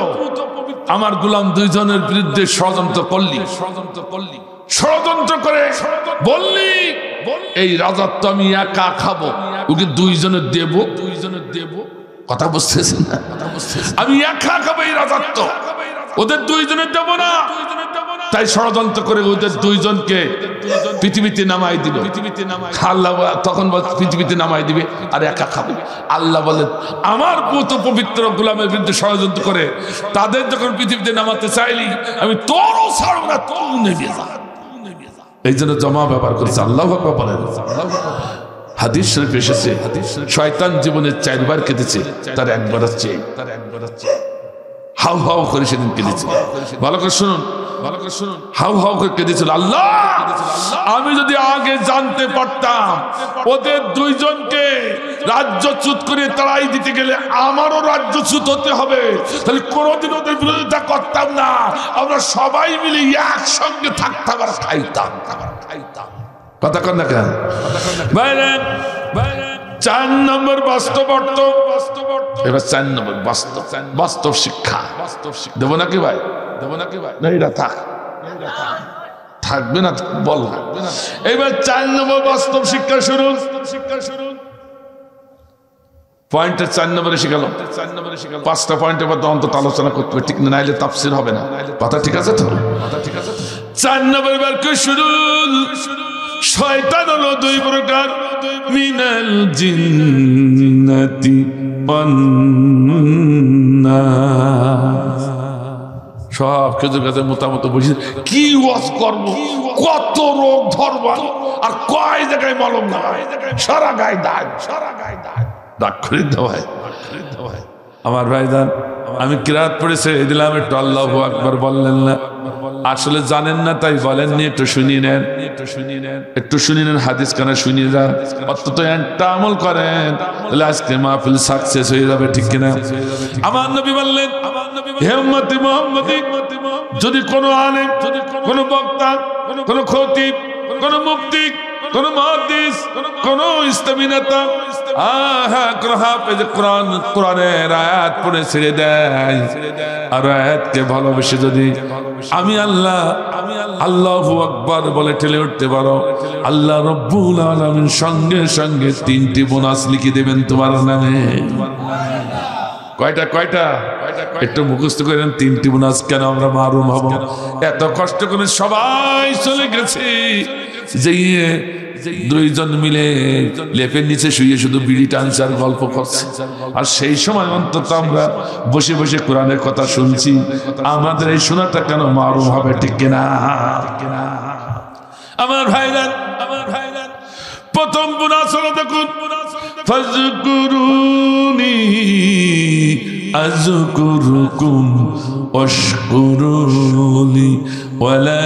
আমার গোলাম দুইজনের বিরুদ্ধে ষড়যন্ত্র করলি, ষড়যন্ত্র করলি, ষড়যন্ত্র করে বললি এই রাজত্ব আমি একা খাবো, ওকে দুইজনের দেব, দুইজনের দেব। কথা বুঝতেছেন না? আমি একা খাবো এই রাজত্ব, ওদের দুইজনের দেব না। তাই ষড়যন্ত্র করে ওদের দুইজনকে পৃথিবীতে নামাই দিল। আল্লাহ তখন পৃথিবীতে নামাই দিবে আর একা খাবে। আল্লাহ বলেন আমার পুত পবিত্র গোলামের বিরুদ্ধে ষড়যন্ত্র করে তাদের যখন পৃথিবীতে নামাতে চাইলি, আমি তোরও ছাড়ব না, তুই নেমে যা। এই জন্য জমা ব্যবহার করেছে। আল্লাহু আকবার বলেন। হাদিস শরীফ এসেছে শয়তান জীবনে 4 বার কেঁদেছে, তার একবার হচ্ছে হাউ হাউ করে সেদিন কেঁদেছে। ভালো করে শুনুন, ভালো করে শুনুন। হাউ হাউ করে কেঁদেছিল, আল্লাহ আমি যদি আগে জানতে পারতাম ওদের 2 জনকে রাজ্যচ্যুত করে তাড়াই দিতে গেলে আমারও রাজ্যচ্যুত হতে হবে, তাহলে কোনোদিন ওদের বিরোধিতা করতাম না, আমরা সবাই মিলে একসঙ্গে থাকতাম আর খাইতাম। কথা কন না কেন? 4 নম্বর বাস্তব অর্থ। এবার 4 নম্বর বাস্তব শিক্ষা দেবো নাকি ভাই? দেবো নাকি ভাই? না এটা থাকবে না, বল। এবার 4 নম্বর বাস্তব শিক্ষা শুনুন। পয়েন্টের 4 নম্বরে শিখাল। 5টা পয়েন্টের মধ্যে অন্তত আলোচনা করতে হবে, ঠিক না? নাইলে তাফসীর হবে না। কথা ঠিক আছে তো? 4 নম্বর বার করে শুনুন। শয়তান হলো 2 প্রকার, মিনাল জিন্নাতি ওয়ান নাস। সব খেজুর গাছের মতামত বসে কি ওয়াজ করবো, কত রোগ ধরবো, আর কয় জায়গায় মলম না, সারা গায়ে দাগ, দাগ করে দেওয়ায়। আমার ভাইজান, আমি কিরাত পড়ে ছেড়ে দিলাম, একটু আল্লাহু আকবার বললেন না। আসলে জানেন না তাই বলেননি, একটু শুনিয়ে নেন, একটু শুনিয়ে নেন, হাদিস কানে শুনিয়ে যান, অন্তত একটা আমল করেন, তাহলে আজকে মাহফিল সাকসেস হয়ে যাবে, ঠিক কিনা? আমার নবী বললেন, হে উম্মতি মুহাম্মাদি, যদি কোনো আলেম, কোনো বক্তা, কোনো খতিব, কোনো মুফতি, কোনো মুহাদ্দিস, কোনো ইসলামী নেতা কোরআনের আয়াত পড়ে ছেড়ে দেয়, আর আয়াতকে ভালোবেসে যদি আমি আল্লাহ আল্লাহু আকবার বলে ঠেলে উঠতে পারো, আল্লাহ রব্বুল আলামিন সঙ্গে সঙ্গে 3টি বোনাস লিখে দেবেন তোমার নামে। কয়টা? একটু মুখস্থ করেন, 3টি বোনাস। কেন আমরা মারুম হব? এত কষ্ট করে সবাই চলে গেছে, যে 2 জন মিলে লেপের নিচে শুয়ে শুধু বিড়ি টানছে আর গল্প করছে, আর সেই সময় অন্তত আমরা বসে বসে কোরআনের কথা শুনছি। আমাদের এই শোনাটা কেন মারুম হবে, ঠিক কিনা? আমার ভাইরান, প্রথম বোনাস হলো দেখুন, ফাজকুরুনি আযকুরুকুম ওয়াশকুরুলি ওয়ালা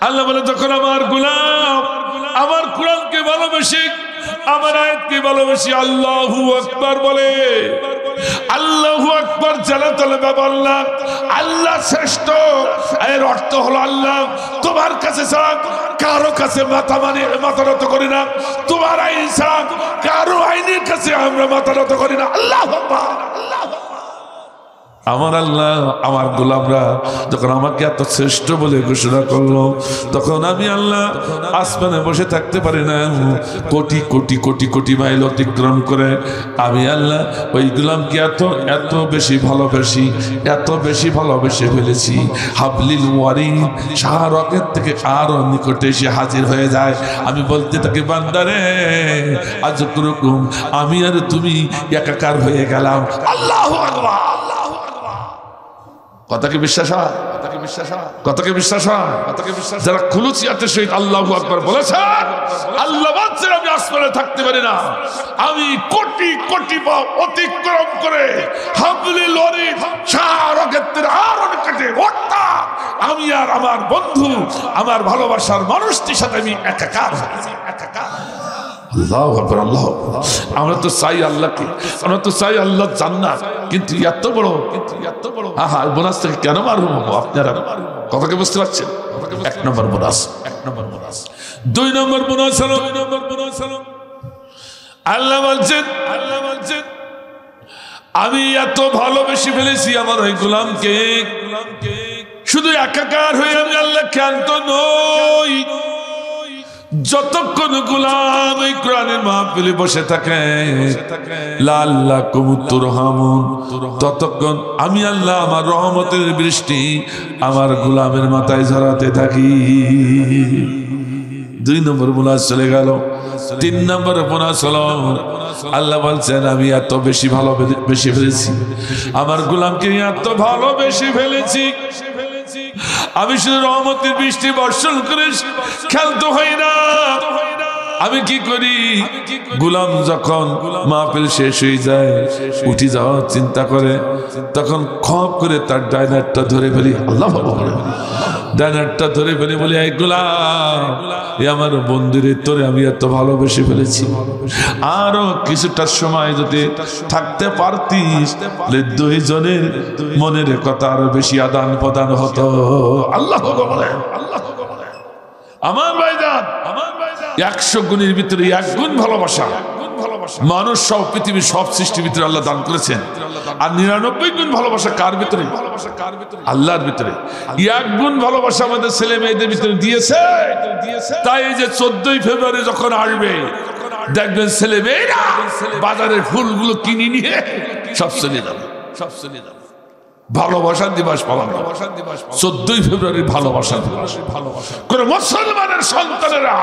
আল্লাহ বলে, যখন আমার গোলাম আমার কোরআনকে ভালোবাসে, আমার আয়াতকে ভালোবাসি, আল্লাহু আকবার বলে, আল্লাহু আকবার জানা তলে বাবাল্লাহ, আল্লাহ শ্রেষ্ঠ। এর অর্থ হলো আল্লাহ তোমার কাছে ছাড়া কারো কাছে মাথা নত করি না, তোমার আইন ছাড়া কারো আইনের কাছে আমরা মাথা নত করি না। আল্লাহু আকবার। আমার আল্লাহ আমার গোলামরা যখন আমাকে এত শ্রেষ্ঠ বলে ঘোষণা করলো, তখন আমি আল্লাহ আসমানে বসে থাকতে পারি না, কোটি কোটি কোটি কোটি মাইল অতিক্রম করে আমি আল্লাহ ওই গোলামকে এত বেশি ভালোবাসি, এত বেশি ভালোবেসে ফেলেছি। হাবলিল ওয়ারিন, শাহরকের থেকে আরো নিকটে এসে হাজির হয়ে যায়। আমি বলতে থাকি, বান্দারে আযকুরুকুম, আমি আর তুমি একাকার হয়ে গেলাম। আল্লাহু আকবার। কথাকে বিশ্বাস হয়? কথাকে বিশ্বাস হয়? যারা খুলুসিয়াতের সহিত আল্লাহু আকবার বলেছে, আল্লাহ বলছেন আমি আসমানে থাকতে পারি না, আমি কোটি কোটি পা অতিক্রম করে হাবলিল ওয়ারিদ শাহরকের আরো নিকটে উঠতাম, আমি আর আমার বন্ধু, আমার ভালোবাসার মানুষটির সাথে আমি একাকার। আল্লাহু আকবার, আল্লাহু আকবার। আমরা তো চাই আল্লাহকে, আমরা তো চাই আল্লাহ জান্নাত, কিন্তু এত বড় বোনাস থেকে কেন মারুম হবো? আপনারা কথাকে বুঝতে পারছেন? 1 নম্বর বোনাস। 2 নম্বর বোনাস হলো, আল্লাহ বলছেন আমি এত ভালোবেসে ফেলেছি আমার ওই গোলামকে, শুধু একাকার হয়ে আমি আল্লাহ ক্ষান্ত নই। যতক্ষণ গোলাম এই কোরআনের মাহফিলে বসে থাকে লাআল্লাকুম তুরহামুন, ততক্ষণ আমি আল্লাহ আমার রহমতের বৃষ্টি আমার গোলামের মাথায় ঝরাতে থাকি। 2 নম্বর বোনাস চলে গেল। 3 নম্বর বোনাস হলো আল্লাহ বলছেন আমি এত বেশি ফেলেছি, আমার গোলামকে এত ভালোবেসে ফেলেছি, আমি শুধু রহমতের বৃষ্টি বর্ষণ করে খেলতে হয় না। আমি কি করি, গোলাম যখন মাহফিল শেষ হয়ে যায় উঠে যাওয়ার চিন্তা করে, তখন খপ করে তার ডাইনারটা ধরে ফেলি, আল্লাহ ডাইনারটা ধরে ফেলি, বলি এই গোলাম, আমার বন্ধুরে তোরে আমি এত ভালোবেসে ফেলেছি, আরো কিছুটা সময় যদি থাকতে পারতিস 2 জনের মনের কথা আরো বেশি আদান প্রদান হতো। আল্লাহ আমার ভাইজান, 100 গুণের ভিতরে 1 গুণ ভালোবাসা মানুষ সব পৃথিবীর সব সৃষ্টির ভিতরে আল্লাহ দান করেছেন। আর 99 গুণ ভালোবাসা কার ভিতরে? আল্লাহর ভিতরে। 1 গুণ ভালোবাসা আমাদের ছেলে মেয়েদের ভিতরে দিয়েছে। তাই এই যে 14ই ফেব্রুয়ারি যখন আসবে দেখবেন ছেলে মেয়েরা বাজারের ফুলগুলো কিনে নিয়ে সব চলে যাবে, ভালোবাসার দিবস পালন। 14ই ফেব্রুয়ারি ভালোবাসার দিবস। কোন মুসলমানের সন্তানেরা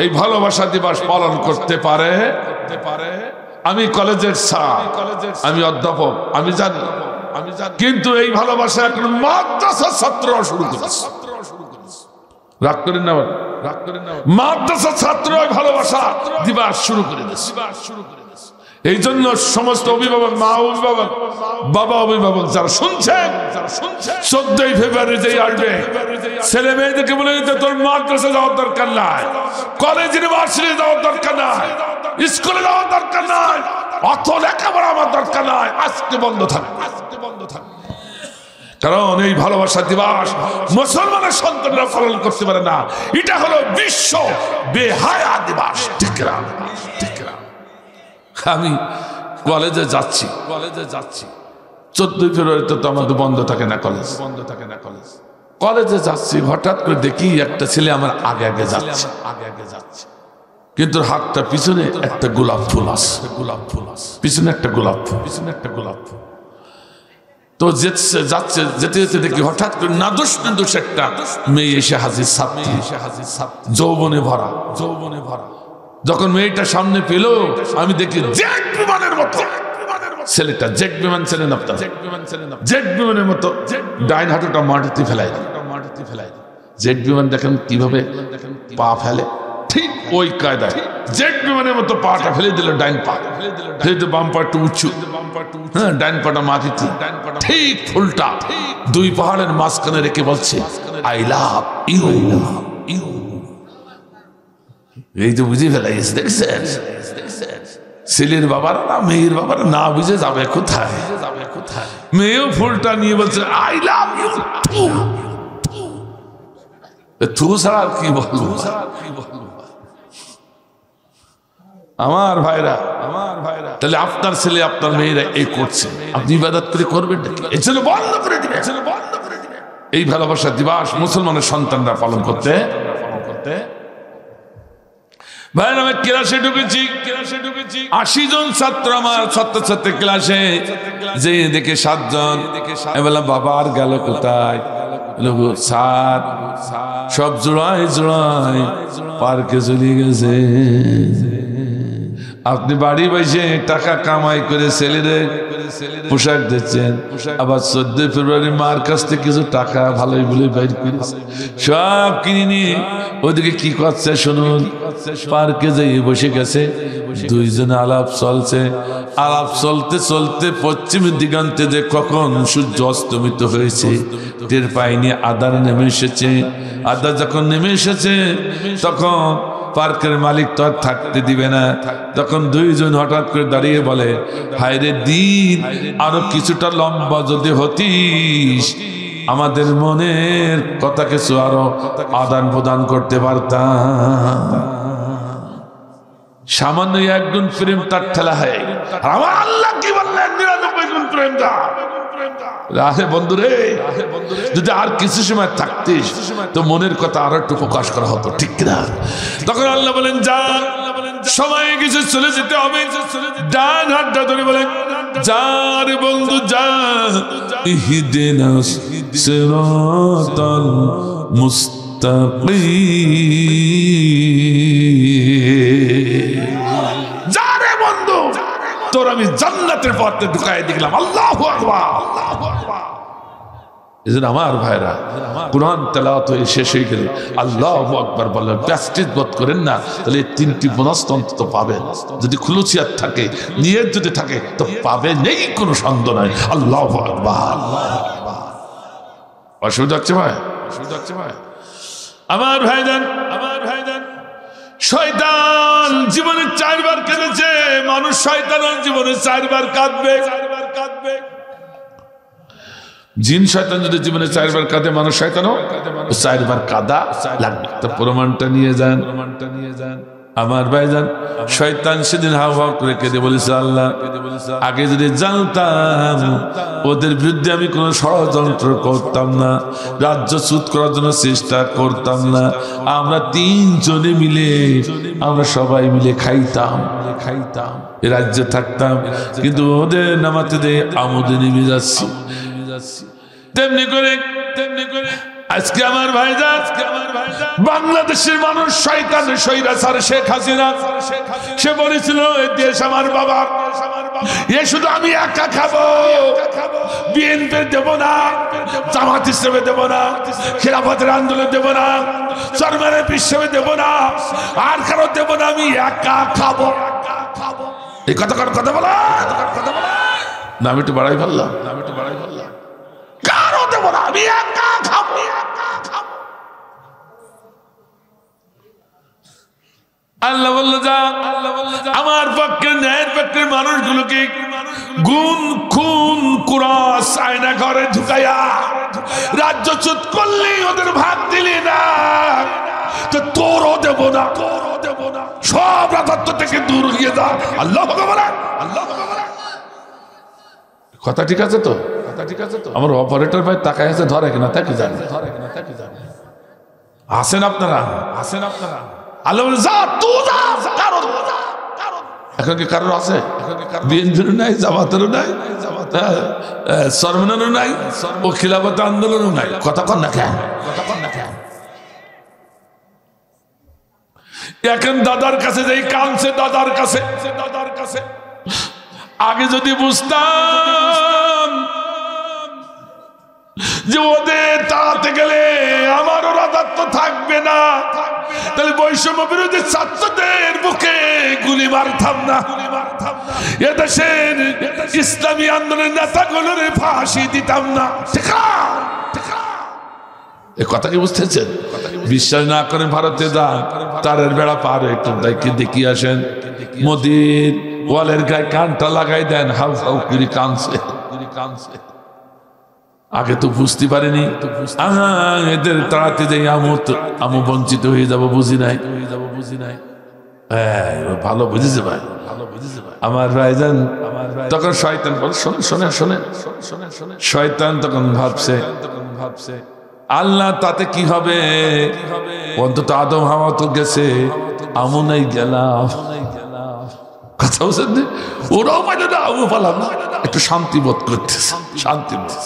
এই ভালোবাসা দিবস পালন করতে পারে? আমি কলেজের স্যার, আমি অধ্যাপক, আমি জানি, কিন্তু এই ভালোবাসা এখন মাদ্রাসার ছাত্ররা শুরু করেছে। রাগ করেন না, মাদ্রাসার ছাত্র ভালোবাসা দিবস শুরু করে দিয়েছে। এই জন্য সমস্ত অভিভাবক, মা অভিভাবক, বাবা অভিভাবক যারা শুনছেন, 14ই ফেব্রুয়ারি যেই আসবে ছেলে মেয়েদেরকে বলে দিতে তোর মাদ্রাসা যাওয়ার দরকার নাই, কলেজ ইউনিভার্সিটি যাওয়ার দরকার নাই, স্কুলে যাওয়ার দরকার নাই, অত লেখাপড়া আমার দরকার নাই, আজকে বন্ধ থাকবে। কারণ এই ভালোবাসা দিবস মুসলমানের সন্তানরা পালন করতে পারে না। এটা হলো বিশ্ব বেহায়া দিবস। ঠিক না? আমি কলেজে যাচ্ছি 14ই ফেব্রুয়ারিতে তো আমাদের বন্ধ থাকে না কলেজ। কলেজে যাচ্ছি, হঠাৎ করে দেখি একটা ছেলে আমার আগে আগে যাচ্ছে, কিন্তু হাতটা পিছনে একটা গোলাপ ফুল আছে, পিছনে একটা গোলাপ ফুল। তো যাচ্ছে, যেতে যেতে দেখি হঠাৎ করে নাদুস একটা মেয়ে এসে হাজির, যৌবনে ভরা। যখন মেয়েটা সামনে পেল আমি দেখি জেট বিমানের মতো ছেলেটা, জেট বিমান ছেলে না, জেট বিমানের মতো ডাইন হাঁটুটা মাটিতে ফেলাই। জেট বিমান দেখেন কিভাবে পা ফেলে, ঠিক ওই কায়দায় জেট বিমানের মতো পাটা ফেলে দিল, ডাইন পা ফেলে দিল, বাম পাটা উঁচু, হ্যাঁ ডাইন পাটা মাটিতে, ঠিক ফুলটা 2 পাহাড়ের মাঝখানে রেখে বলছে আই লাভ ইউ। এই তো বুঝে ফেলাইছে, দেখছেন? ছেলের বাবারা না মেয়ের বাবারা না বুঝে যাবে কোথায়? মেয়েও ফুলটা নিয়ে বলছে আই লাভ ইউ। তু ছাড়া আর কি বলবো? আমার ভাইরা, তাহলে আপনার ছেলে আপনার মেয়েরা এই করছে, আপনি ইবাদত করে করবেন নাকি? এই ছেলে বন্ধ করে দিবে। এই ভালোবাসা দিবস মুসলমানের সন্তানরা পালন করতে। ভাই আমি ক্লাসে ঢুকেছি, 80 জন ছাত্র আমার ছাত্রছাত্রী ক্লাসে, যে দেখে 7 জন। আমি বললাম বাবা আর গেল কোথায়? স্যার সব জোড়ায় পার্কে চলে গেছে। আপনি বাড়ি বসে টাকা কামাই করে ছেলেদের পোশাক দিচ্ছেন, আবার 14ই ফেব্রুয়ারি মার কাছ থেকে কিছু টাকা ভালোই বলে বাইর করে সব কিনে নিয়ে ওইদিকে কি করছে শুনুন, পার্কে যেয়ে বসে গেছে। 2 জনে আলাপ চলছে, আলাপ চলতে চলতে পশ্চিম দিগন্তে যে কখন সূর্য অস্তমিত হয়েছে টের পাইনি। আধার নেমে এসেছে। আধার যখন নেমে এসেছে তখন পার্কের মালিক তো আর থাকতে দিবে না। তখন 2 জন হঠাৎ করে দাঁড়িয়ে বলে হায়রে দিন, আরো কিছুটা লম্বা যদি হতিস আমাদের মনের কথা কিছু আরো আদান প্রদান করতে পারতাম। সামান্য 1 গুণ প্রেম তার ঠেলা হয়। আমার আল্লাহ কি বললেন? 99 গুণ প্রেম দা। রাহে বন্ধু রে, যদি আর কিছু সময় থাকতিস তো মনের কথা আরো একটু প্রকাশ করা হতো, ঠিক না? তখন আল্লাহ বলেন যা, সময় কিছু চলে যেতে হবে। ডান হাতটা ধরে বলেন যা রে বন্ধু যা, ইহদিনাস সিরাতাল মুস্তাকিম। যারে বন্ধু তোর আমি জান্নাতের পথে ঢুকাই দিলাম। আল্লাহু আকবার, আল্লাহু আকবার। এজন্য আমার ভাইরা কুরআন তেলাওয়াত হয়ে শেষ হয়ে গেলে আল্লাহু আকবার বলেন, প্যাস্টিজ বোধ করেন না, তাহলে এই তিনটি বোনাস অন্তত পাবেন। যদি খুলুসিয়াত থাকে, নিয়ত যদি থাকে তো পাবে, নেই কোনো সন্দেহ নাই। আল্লাহু আকবার। অসুবিধা হচ্ছে ভাই? অসুবিধা হচ্ছে ভাই? আমার ভাইজান, আমার ভাইজান, শয়তান জীবনে 4 বার কেঁদেছে মানুষ। শয়তান জীবনে 4 বার কাঁদবে, 4 বার কাঁদবে। জিন শয়তান যদি জীবনে 4 বার কাঁদে, মানুষ শয়তানও 4 বার কাঁদা লাগবে। তো প্রমাণটা নিয়ে যান, প্রমাণটা নিয়ে যান। আমার ভাইজান, শয়তান সেদিন হাও হাও করে কেঁদে বলেছে, আল্লাহ আগে যদি জানতাম ওদের বিরুদ্ধে আমি কোনো ষড়যন্ত্র করতাম না, রাজ্যচ্যুত করার জন্য চেষ্টা করতাম না, আমরা 3 জনে মিলে, আমরা সবাই মিলে খাইতাম, খাইতাম, এ রাজ্যে থাকতাম। কিন্তু ওদের নামাতে দিয়ে আমোদে নেমে যাচ্ছি। তেমনি করে, তেমনি করে আজকে আমার ভাইজান, বাংলাদেশের মানুষ শয়তানের স্বৈরাচার শেখ হাসিনা, সে বলেছিল এই দেশ আমার বাবা, এ শুধু আমি একা খাবো, বিএনপি দেব না, জামাত ইসলামে দেব না, খেলাফতের আন্দোলন দেব না, চরমানের বিশ্ববে দেব না, আর কারো দেব না, আমি একা খাবো। এই কথা কথা বলা, কথা বলা না, আমি একটু বাড়াই ফেললাম, আমি একটু বাড়াই ফেললাম। কারো দেব না, আমি একা খাবো, একা খাবো। আল্লাহ বলল যা, আল্লাহ বলল যা, আমার পক্ষে ন্যায়ের পক্ষের মানুষগুলোকে গুণ খুন কুরাস আয়না ঘরে ঢুকাইয়া রাজ্যচ্যুত করলি, ওদের ভাগ দিলি না, তো তোরও দেব না, তোরও দেব না, সব রাজত্ব থেকে দূর হয়ে যা। আল্লাহ ভগবান, আল্লাহ ভগবান। কথা ঠিক আছে তো? কথা ঠিক আছে তো? আমার অপারেটর ভাই তাকায় আছে, ধরে কিনা তাকে জানে, ধরে কিনা তাকে জানে। আসেন আপনারা, আসেন আপনারা। আল্লাহ বলে যা, তুই যা, কারো যা। এখন কি কারোর আছে? বিএনপিরও নাই, জামাতেরও নাই, চরমনারও নাই, ও খিলাফত আন্দোলনও নাই। কথা কন না কেন? কথা কন না কেন? এখন দাদার কাছে যাই কানছে, দাদার কাছে, দাদার কাছে। আগে যদি বুঝতাম যে ওদের তাড়াতে গেলে আমারও রাজত্ব থাকবে না, তাহলে বৈষম্য বিরোধী ছাত্রদের বুকে গুলি মারতাম না, এদেশের ইসলামী আন্দোলনের নেতাগুলোর ফাঁসি দিতাম না। এ কথা কি বুঝতেছেন? বিশ্বাস না করেন ভারতে যান, তারের বেড়া পার একটু দেখিয়ে আসেন, মোদির ওয়ালের গায়ে কানটা লাগাই দেন, হাউ হাউ করে কানছে, কানছে। আগে তো বুঝতে পারিনি, এদের তাড়াতে যাই আমু বঞ্চিত হয়ে যাবো, বুঝি নাই, বুঝি নাই। ভালো বুঝেছে ভাই, ভালো বুঝেছে ভাই। আমার ভাইজান তখন শয়তান বলে, শোনেন শোনেন শোনেন শোনেন শোনেন, শয়তান তখন ভাবছে, আল্লাহ তাতে কি হবে, অন্তত আদম হাওয়া তো গেছে, আমু নাই গেলাম। কথা বলছেন, ওরাও পাইল না, আমু পালাম না, একটু শান্তি বোধ করতেছে, শান্তি বোধ।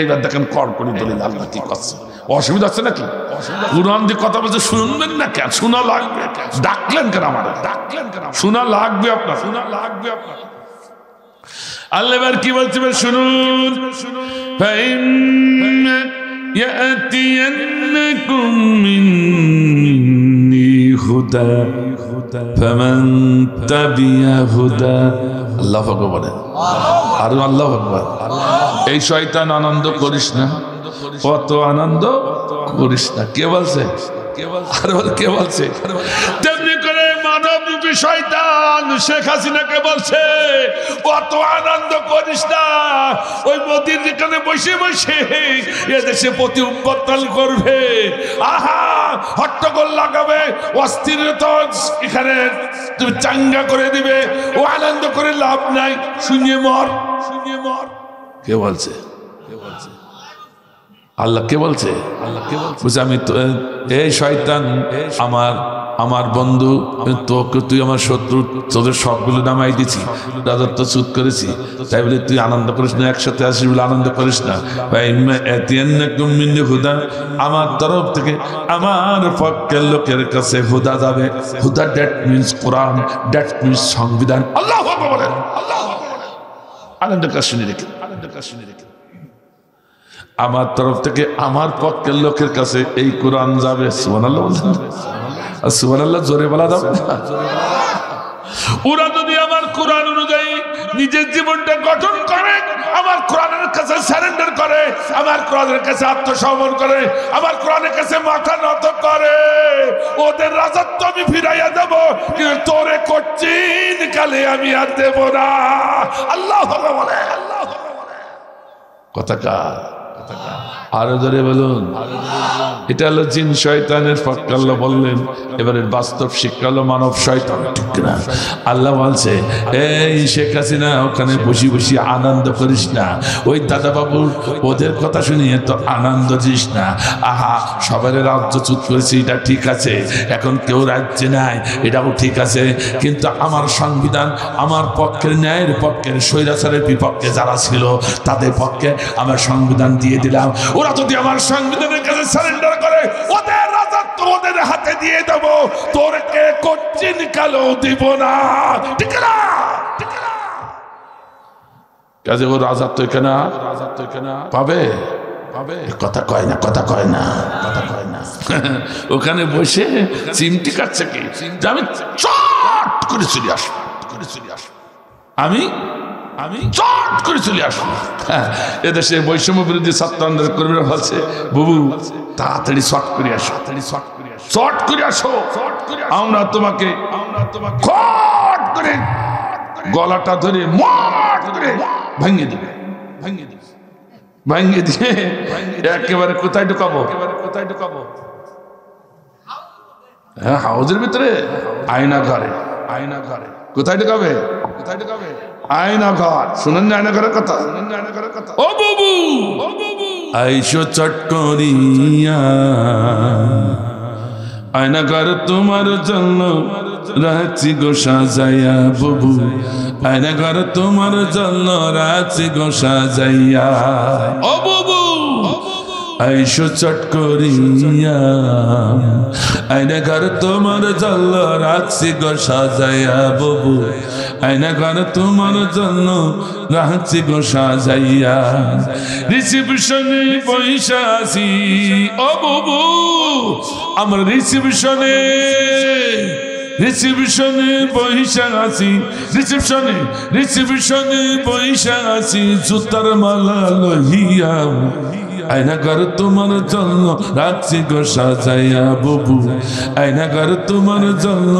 এইবার দেখেন কর করে দলিল আল্লাহ কি করছে। অসুবিধা আছে নাকি? কুরআন দিয়ে কথা বলছে, শুনবেন না কেন? শোনা লাগবে। ডাকলেন কেন আমাদের? ডাকলেন কেন? শোনা লাগবে আপনার, শোনা লাগবে আপনার। আল্লাহ এবার কি বলছে শুনুন, يأتينكم مني هدى فمن تبع هدى। আল্লাহু আকবার বলেন, আর আল্লাহু আকবার। এই শয়তান আনন্দ করিস না, কত আনন্দ করিস না। কে বলছে? কে বলছে? তেমনি করে মানব রূপী শয়তান শেখ হাসিনাকে বলছে, কত আনন্দ করিস না, ওই মোদির যেখানে বসে বসে এদেশে প্রতি উৎপাদন করবে, আহা হট্টগোল লাগাবে, অস্থিরতা এখানে তুমি চাঙ্গা করে দিবে, ও আনন্দ করে লাভ নাই, শুনিয়ে মর, শুনিয়ে মর। কে বলছে? কে বলছে? আল্লাহ কে বলছে? বলছে আমি তো এই শয়তান আমার বন্ধু, তোকে তুই আমার শত্রু, তোদের সবগুলো নামাই দিছি, রাজত্ব চুত করেছি, তাই বলে তুই আনন্দ করিস না, একসাথে আসিস বলে আনন্দ করিস না। হুদা, আমার তরফ থেকে আমার পক্ষের লোকের কাছে হুদা যাবে। হুদা that means Quran, that means সংবিধান। আল্লাহ বলেন, আল্লাহ আনন্দের কাজ শুনে রেখে, আনন্দের কাজ শুনে রেখে আমার তরফ থেকে আমার পক্ষের লোকের কাছে এই কোরআন যাবে। সুবহানাল্লাহ বলছেন, সুবহানাল্লাহ জোরে বলা যাবে না? ওরা যদি আমার কোরআন অনুযায়ী নিজের জীবনটা গঠন করে, আমার কোরআনের কাছে সারেন্ডার করে, আমার কোরআনের কাছে আত্মসমর্পণ করে, আমার কোরআনের কাছে মাথা নত করে, ওদের রাজত্ব আমি ফিরাইয়া দেব, কিন্তু তোরে কঠিন কালে আমি আর দেব না। আল্লাহ বলে, আল্লাহ কথা কার? আরো ধরে বলুন। এটা হলো জিন শয়তানের পক্ষে আল্লাহ বললেন। এবারে বাস্তব শিক্ষা হলো মানব শয়তান, ঠিক না? আল্লাহ বলছে এই শেখ হাসিনা ওখানে বসে বসে আনন্দ করিস না, ওই দাদা বাবুর ওদের কথা শুনিয়ে তো আনন্দ দিস না। আহা, সবার রাজ্য চুত করেছি, এটা ঠিক আছে, এখন কেউ রাজ্যে নাই, এটাও ঠিক আছে, কিন্তু আমার সংবিধান আমার পক্ষের, ন্যায়ের পক্ষের, স্বৈরাচারের বিপক্ষে যারা ছিল তাদের পক্ষে আমার সংবিধান দিয়ে দিলাম। ওরা যদি আমার সংবিধানের কাছে সারেন্ডার করে, ওদের রাজত্ব ওদের হাতে দিয়ে দেব, তোরকে কঠিন কালো দিব না, ঠিক না? কাজে ও রাজত্ব এখানে পাবে, পাবে, কথা কয় না, কথা কয় না, কথা কয় না। ওখানে বসে চিমটি কাটছে কি, আমি চট করে চলে আসবো, আমি চট করে চলে আসবো। এদেশে বৈষম্য বিরোধী ছাত্র আন্দোলন কর্মীরা বলছে, বাবু তাড়াতাড়ি শর্ট করে আসো, শর্ট করে আসো, আমরা তোমাকে খট করে গলাটা ধরে মট করে ভাঙিয়ে দিবে, ভাঙিয়ে দিয়ে একেবারে কোথায় ঢুকাবো? হ্যাঁ, হাউজের ভিতরে, আয়না ঘরে, কোথায় ঢুকাবে? আয়না ঘর। শুনেন না আয়না ঘরের কথা? ও বাবু, আইসো চট করিয়া, আয়না ঘর তোমার জন্য রাখছি গো সাজাইয়া, বাবু আয়না ঘর তোমার জন্য রাখছি গো সাজাইয়া। ও বাবু, আইসো চট করিয়া, আয়না ঘর তোমার জন্য রাখছি গো সাজাইয়া, বাবু আয়না ঘর তোমার জন্য রাখছি গো সাজাইয়া। রিসিপশনে পয়সা আছি, ও বাবু আমার রিসিপশনে পয়সা আছি, রিসিপশনে পয়সা আছি, জুতার মালা লহিয়া, আয়না ঘর তোমার জন্য রাখছি গো সাজাইয়া, বাবু আয়না ঘর তোমার জন্য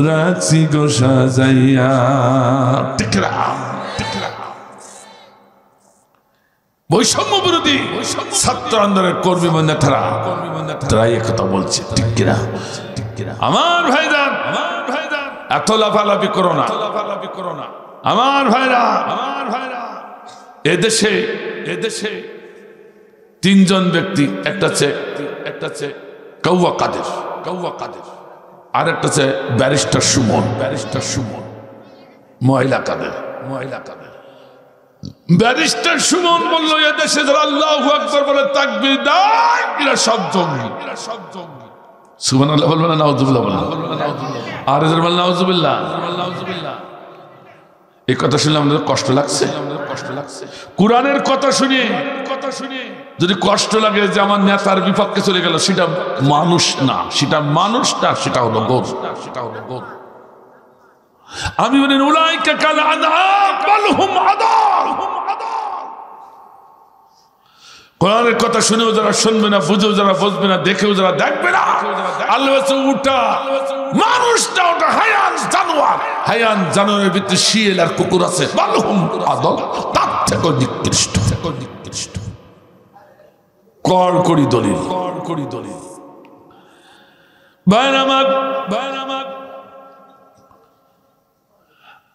রাখছি গো সাজাইয়া। বৈষম্য বিরোধী ছাত্র আন্দোলনের কর্মী নেতারা তারা একথা বলছে, ঠিক কিনা? আমার ভাইরা, এত লাফালাফি করো না আমার ভাইরা। এদেশে তিনজন ব্যক্তি, একটা হচ্ছে কৌয়া কাদের, আর একটা হচ্ছে ব্যারিস্টার সুমন, মহিলা কাদের। ব্যারিস্টার সুমন বলল, এদেশে যারা আল্লাহু আকবার বলে তাকবীর দেয় এরা সব জঙ্গি। সুবহানাল্লাহ বলবেন না নাউযুবিল্লাহ বলবেন? আর এদের বলেন নাউযুবিল্লাহ। এই কথা শুনলে আমাদের কষ্ট লাগছে। কোরআনের কথা শুনে যদি কষ্ট লাগে যে আমার নেতার বিপক্ষে চলে গেল, সেটা মানুষ না, সেটা হলো গরু। আমি বলেন উলাইকা কাল আনআম বাল হুম আদাল। কোরআনের কথা শুনেও যারা শুনবে না, বুঝেও যারা বুঝবে না, দেখেও যারা দেখবে না, আল্লাহ বলছে ওটা মানুষটা, ওটা হায়ান জানোয়ার। হায়ান জানোয়ারের ভিতরে শিয়াল আর কুকুর আছে, বাল হুম আদাল, তার থেকে নিকৃষ্ট। কড়কড়ি দলিল। ভাইরা আমার,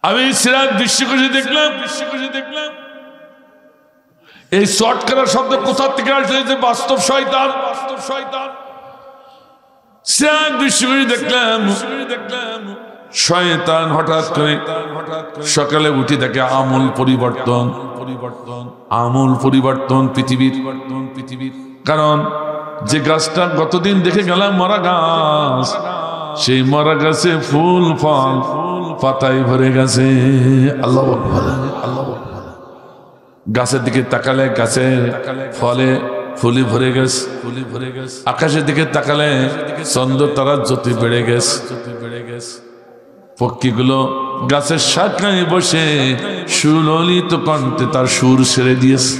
আমি সিরাজ বিশ্বকোষে দেখলাম এই শর্টকাট শব্দ কোথা থেকে আসছে? যে বাস্তব শয়তান, বাস্তব শয়তান। দেখলাম শয়তান হঠাৎ করে সকালে উঠে দেখে আমূল পরিবর্তন, আমূল পরিবর্তন পৃথিবীর। কারণ যে গাছটা গতদিন দেখে গেলাম মরা গাছ, সেই মরা গাছে ফুল ফল পাতায় ভরে গেছে। আল্লাহ আল্লাহ। গাছের দিকে তাকালে গাছে ফলে ফুলি ভরে গেছে, ফুলি ভরে গেছে। আকাশের দিকে তাকালে চন্দ্র তারা জ্যোতি বেড়ে গেছে, পক্ষীগুলো গাছের শাখায় বসে সুললিত কণ্ঠে তার সুর ছেড়ে দিয়েছে।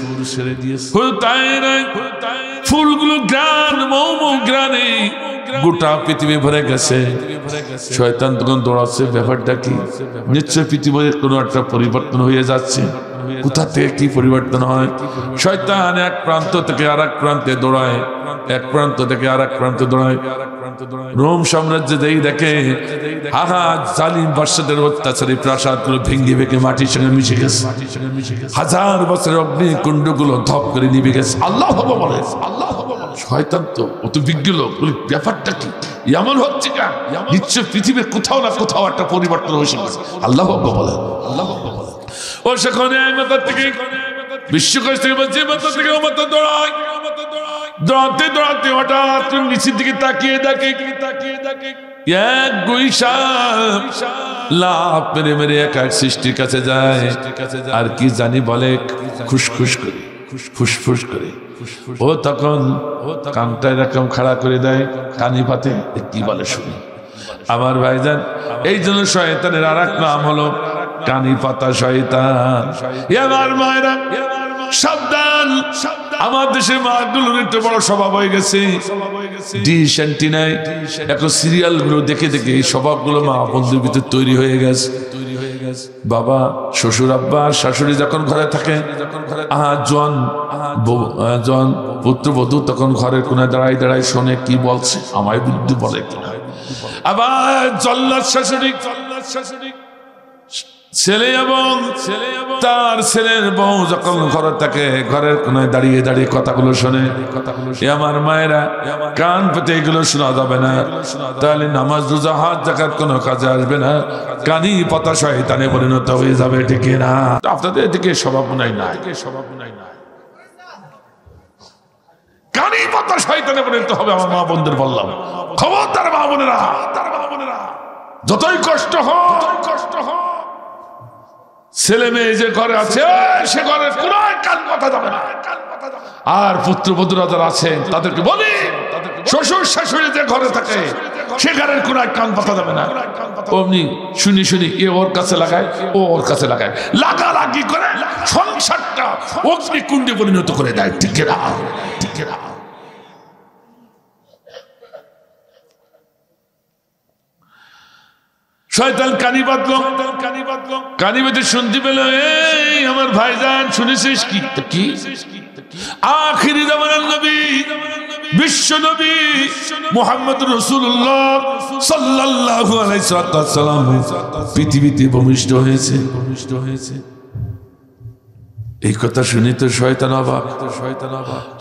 ফুলগুলো গ্রান মৌ গ্রানে গোটা পৃথিবী ভরে গেছে। শয়তান তখন দৌড়াচ্ছে, ব্যাপারটা কি? নিশ্চয় পৃথিবীর কোনো একটা পরিবর্তন হয়ে যাচ্ছে। কোথা থেকে কি পরিবর্তন হয়? শয়তান এক প্রান্ত থেকে আর এক প্রান্তে দৌড়ায়, এক প্রান্ত থেকে আর এক প্রান্তে দৌড়ায়। রোম সাম্রাজ্যে যেই দেখে আহা জালিম বাদশাদের অত্যাচারী প্রাসাদগুলো ভেঙে ভেঙে মাটির সঙ্গে মিশে গেছে, হাজার বছরের অগ্নিকুণ্ড গুলো ধপ করে নিভে গেছে। আল্লাহ বলে, আল্লাহ শয়তান তো অত বিজ্ঞ লোক, ব্যাপারটা কি এমন হচ্ছে? নিশ্চয় পৃথিবীর কোথাও না কোথাও একটা পরিবর্তন হয়েছে। আল্লাহ বলে, আল্লাহ বলে। ও সেখানে বিশ্বকোষ থেকে বলছে দৌড়ায়, দৌড়াতে দৌড়াতে হঠাৎ নিচের দিকে তাকিয়ে দেখে এক গুইসাপ লাভ মেরে মেরে এক সৃষ্টির কাছে যায়, আর কি জানি বলে খুশখুশ করে, ফুসফুস করে। ও তখন কানটা এরকম খাড়া করে দেয়, কানি পাতে কি বলে শুনি। আমার ভাইজান, এই জন্য শয়তানের আর এক নাম হলো কানি পাতা শয়তান। আমার মায়েরা সাবধান, আমার দেশে মাগুলোর একটু বড় স্বভাব হয়ে গেছে। ডিশ অ্যান্টিনায় এখন সিরিয়াল গুলো দেখে দেখে এই স্বভাবগুলো মা বন্ধুর ভিতরে তৈরি হয়ে গেছে। বাবা শ্বশুর আব্বা শাশুড়ি যখন ঘরে থাকে, জন পুত্রবধূ তখন ঘরের কোনায় দাঁড়াই দাঁড়াই শোনে কি বলছে, আমায় বুদ্ধি বলে কিনা। আবার জল্লাদ শাশুড়ি ছেলে এবং তার ছেলের বউ যখন ঘরে থাকে, ঘরের কোনায় দাঁড়িয়ে দাঁড়িয়ে কথাগুলো শোনে। আমার মায়েরা কান পেতে এগুলো শোনা যাবে না, তাহলে নামাজ রোজা হাত জাকাত কোনো কাজে আসবে না, কানি পাতা শয়তানে পরিণত হয়ে যাবে। ঠিক না? আপনাদের এদিকে স্বভাব নাই না, কানি পাতা শয়তানে পরিণত হবে। আমার মা বোনদের বললাম, খবরদার মা বোনেরা, যতই কষ্ট হোক, ছেলে মেয়ে যে ঘরে আছে সে ঘরে কোন কান কথা যাবে না। আর পুত্রবধূরা যারা আছে তাদেরকে বলি, শ্বশুর শাশুড়ি যে ঘরে থাকে সে ঘরের কোন কান কথা যাবে না। অমনি শুনি শুনি এ ওর কাছে লাগায়, ও ওর কাছে লাগায়, লাগালাগি করে সংসারটা অগ্নিকুণ্ডে পরিণত করে দেয়। ঠিক না? ঠিক না? শয়তান কানি বাঁধলো, কানি বেঁধে শুনতে পেল, এই আমার ভাইজান শুনেছিস কি? আখিরি জামানার নবী, বিশ্ব নবী মুহাম্মদ রাসূলুল্লাহ সাল্লাল্লাহু আলাইহি ওয়াসাল্লাম পৃথিবীতে ভূমিষ্ঠ হয়েছে। এই কথা শুনি তো শয়তান অবাক।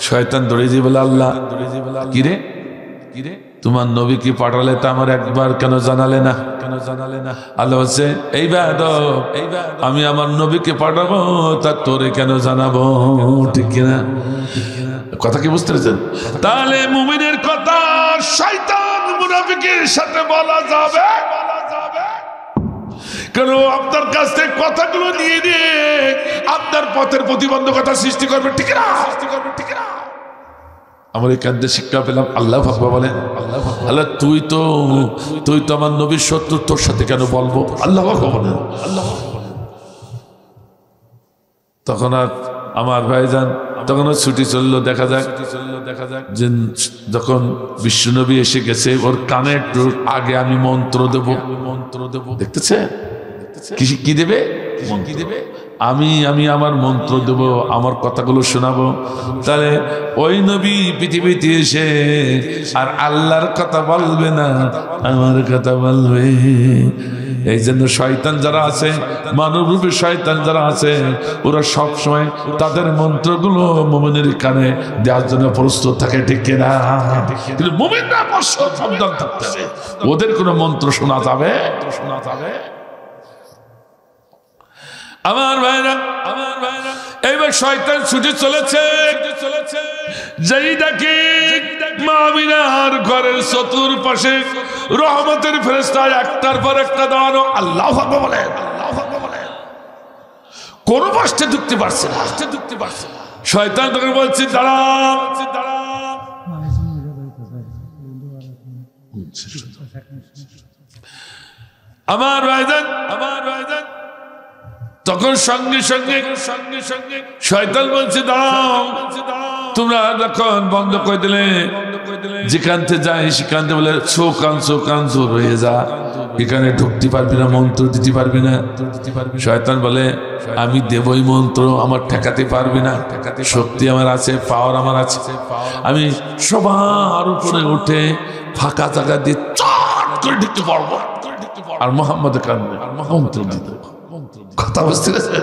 শয়তান দৌড়ে দিয়ে বলে, আল্লাহ কিরে তোমার নবীকে পাঠালে তা আমার একবার কেন জানালে না? আল্লাহ বলছে, এই বেয়াদব, আমি আমার নবীকে পাঠাবো তা তোরে কেন জানাবো? ঠিক কিনা? কথা কি বুঝতে পেরেছেন? তাহলে মুমিনের কথা শয়তান মুনাফিকের সাথে বলা যাবে কেন? আপনার কাছ থেকে কথাগুলো নিয়ে নিয়ে আপনার পথের প্রতিবন্ধকতা সৃষ্টি করবে। ঠিক না? আমার এই কান্দে শিক্ষা পেলাম। আল্লাহ ভাববা বলেন, আল্লাহ তুই তো আমার নবীর শত্রু, তোর সাথে কেন বলবো? আল্লাহ ভাববা বলেন। তখন আর আমার ভাইজান তখন ছুটি চললো। দেখা যাক যে যখন বিশ্বনবী এসে গেছে, ওর কানে একটু আগে আমি মন্ত্র দেব। দেখতেছে কি দেবে? আমি আমার মন্ত্র দেব, আমার কথাগুলো শোনাবো। তাহলে ওই নবী পৃথিবীতে এসে আর আল্লাহর কথা বলবে না, আমার কথা বলবে। এই জন্য শয়তান যারা আছে, মানবরূপী শয়তান যারা আছে, ওরা সব সময় তাদের মন্ত্রগুলো মুমিনের কানে দেওয়ার জন্য প্রস্তুত থাকে, ঠিক কিনা? কিন্তু মুমিনরা সাবধান থাকতে হবে, ওদের কোনো মন্ত্র শোনা যাবে। আমার ভাইরা, এইবার শয়তান ছুটে চলেছে, যেই ডাকে মা আমিনার ঘরের চতুর্পাশে রহমতের ফেরেশতা একটার পর একটা দাঁড়ানো, আল্লাহু আকবার বলেন। কোন কষ্টে ঢুকতে পারছে না। শয়তান তখন বলছে দাঁড়া। আমার ভাইজান, তখন সঙ্গে সঙ্গে শয়তান বলছে দাঁড়াও, তোমরা যখন বন্ধ করে দিলে, যেখান থেকে যাই সেখান থেকে বলে চোখ রয়ে যা, এখানে ঢুকতে পারবি না, মন্ত্র দিতে পারবি না। শয়তান বলে আমি দেবই মন্ত্র, আমার ঠেকাতে পারবি না, শক্তি আমার আছে, পাওয়ার আমার আছে, আমি সবার উপরে উঠে ফাঁকা জায়গা দিয়ে চট করে ঢুকতে পারবো, আর মোহাম্মদের কারণে মন্ত্র দিতে। কথা বুঝতে গেছে?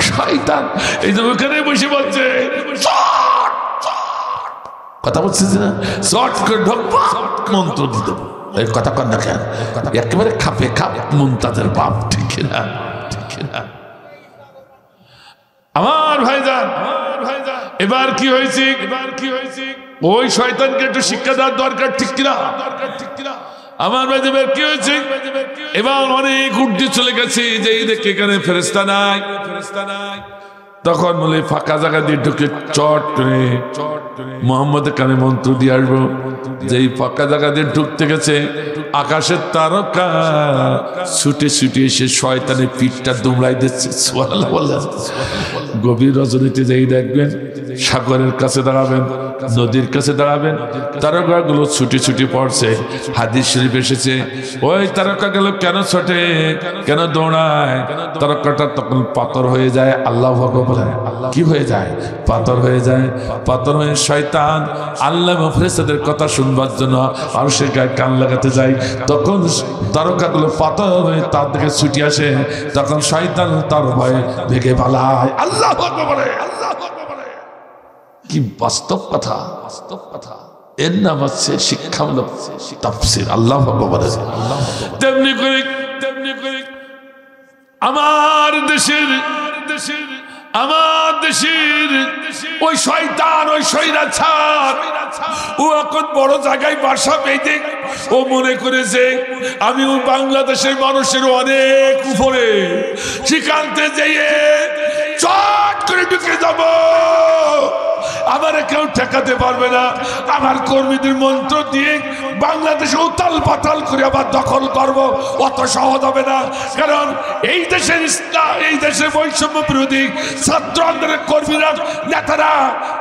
শয়তান এই যে ওখানে বসে বলছে কথা বলছিস না, চট করে ঢুকবো, মন্ত্র দিয়ে দেবো। এই কথা কর না কেন? একেবারে খাপে খাপ মুনতাজের বাপ, ঠিক না? আমার ভাইজান, এবার কি হয়েছে? ওই শয়তানকে একটু শিক্ষা দেওয়ার দরকার, ঠিক কিনা? আমার ভাই এবার কি হয়েছে? এবার অনেক ঊর্ধ্বে চলে গেছে, যে দেখে এখানে ফেরেশতা নাই। তখন বলে ফাঁকা জায়গা দিয়ে ঢুকে চট করে মোহাম্মদের কানে মন্ত্র দিয়ে আসবো। যেই ফাঁকা জায়গা দিয়ে ঢুকতে গেছে, আকাশের তারকা ছুটে এসে শয়তানের পিঠটা দুমড়াই দিচ্ছে। সুবহানাল্লাহ বললেন। গভীর রজনীতে যেই দেখবেন, সাগরের কাছে দাঁড়াবেন, নদীর কাছে দাঁড়াবেন, তারকাগুলো ছুটে পড়ছে। হাদিস শরীফ এসেছে, ওই তারকা গেল কেন ছোটে, কেন দৌড়ায়? তারকাটা তখন পাথর হয়ে যায়। আল্লাহু আকবার বলেন। কি হয়ে যায়? পাথর হয়ে যায়। পাথর হয়ে শয়তান আল্লাহ এবং ফেরেশতাদের কথা শুনবার জন্য মানুষের গায়ে কান লাগাতে যায়। তখন তারকাগুলো পাথর হয়ে তার দিকে ছুটে আসে, তখন শয়তান তার ভয়ে ভেগে পালায়। আল্লাহু আকবার বলে। কি বাস্তব কথা! এর নাম হচ্ছে শিক্ষামূলক তাফসীর। আল্লাহু আকবার বলে। তেমনি করে আমার দেশের ওই শয়তান, ওই স্বৈরাচার, ও এখন বড় জায়গায় বাসা বেঁধে ও মনে করেছে আমি বাংলাদেশের মানুষের অনেক উপরে, সেখান থেকে যেয়ে চট করে ঢুকে যাব, আমার কেউ ঠেকাতে পারবে না। আমার কর্মীদের মন্ত্র দিয়ে বাংলাদেশে উতাল পাতাল করে আবার দখল করব, অত সহজ হবে না। কারণ এই দেশের ইসলাম, এই দেশের বৈষম্য বিরোধী ছাত্র আন্দোলনের কর্মীরা, নেতারা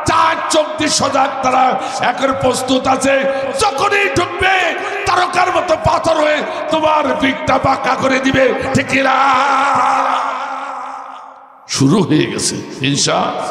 4-24 সজাগ, তারা এখন প্রস্তুত আছে। যখনই ঢুকবে তারকার মতো পাথর হয়ে তোমার পিঠটা বাঁকা করে দিবে, ঠিক না? শুরু হয়ে গেছে ইনশাআল্লাহ।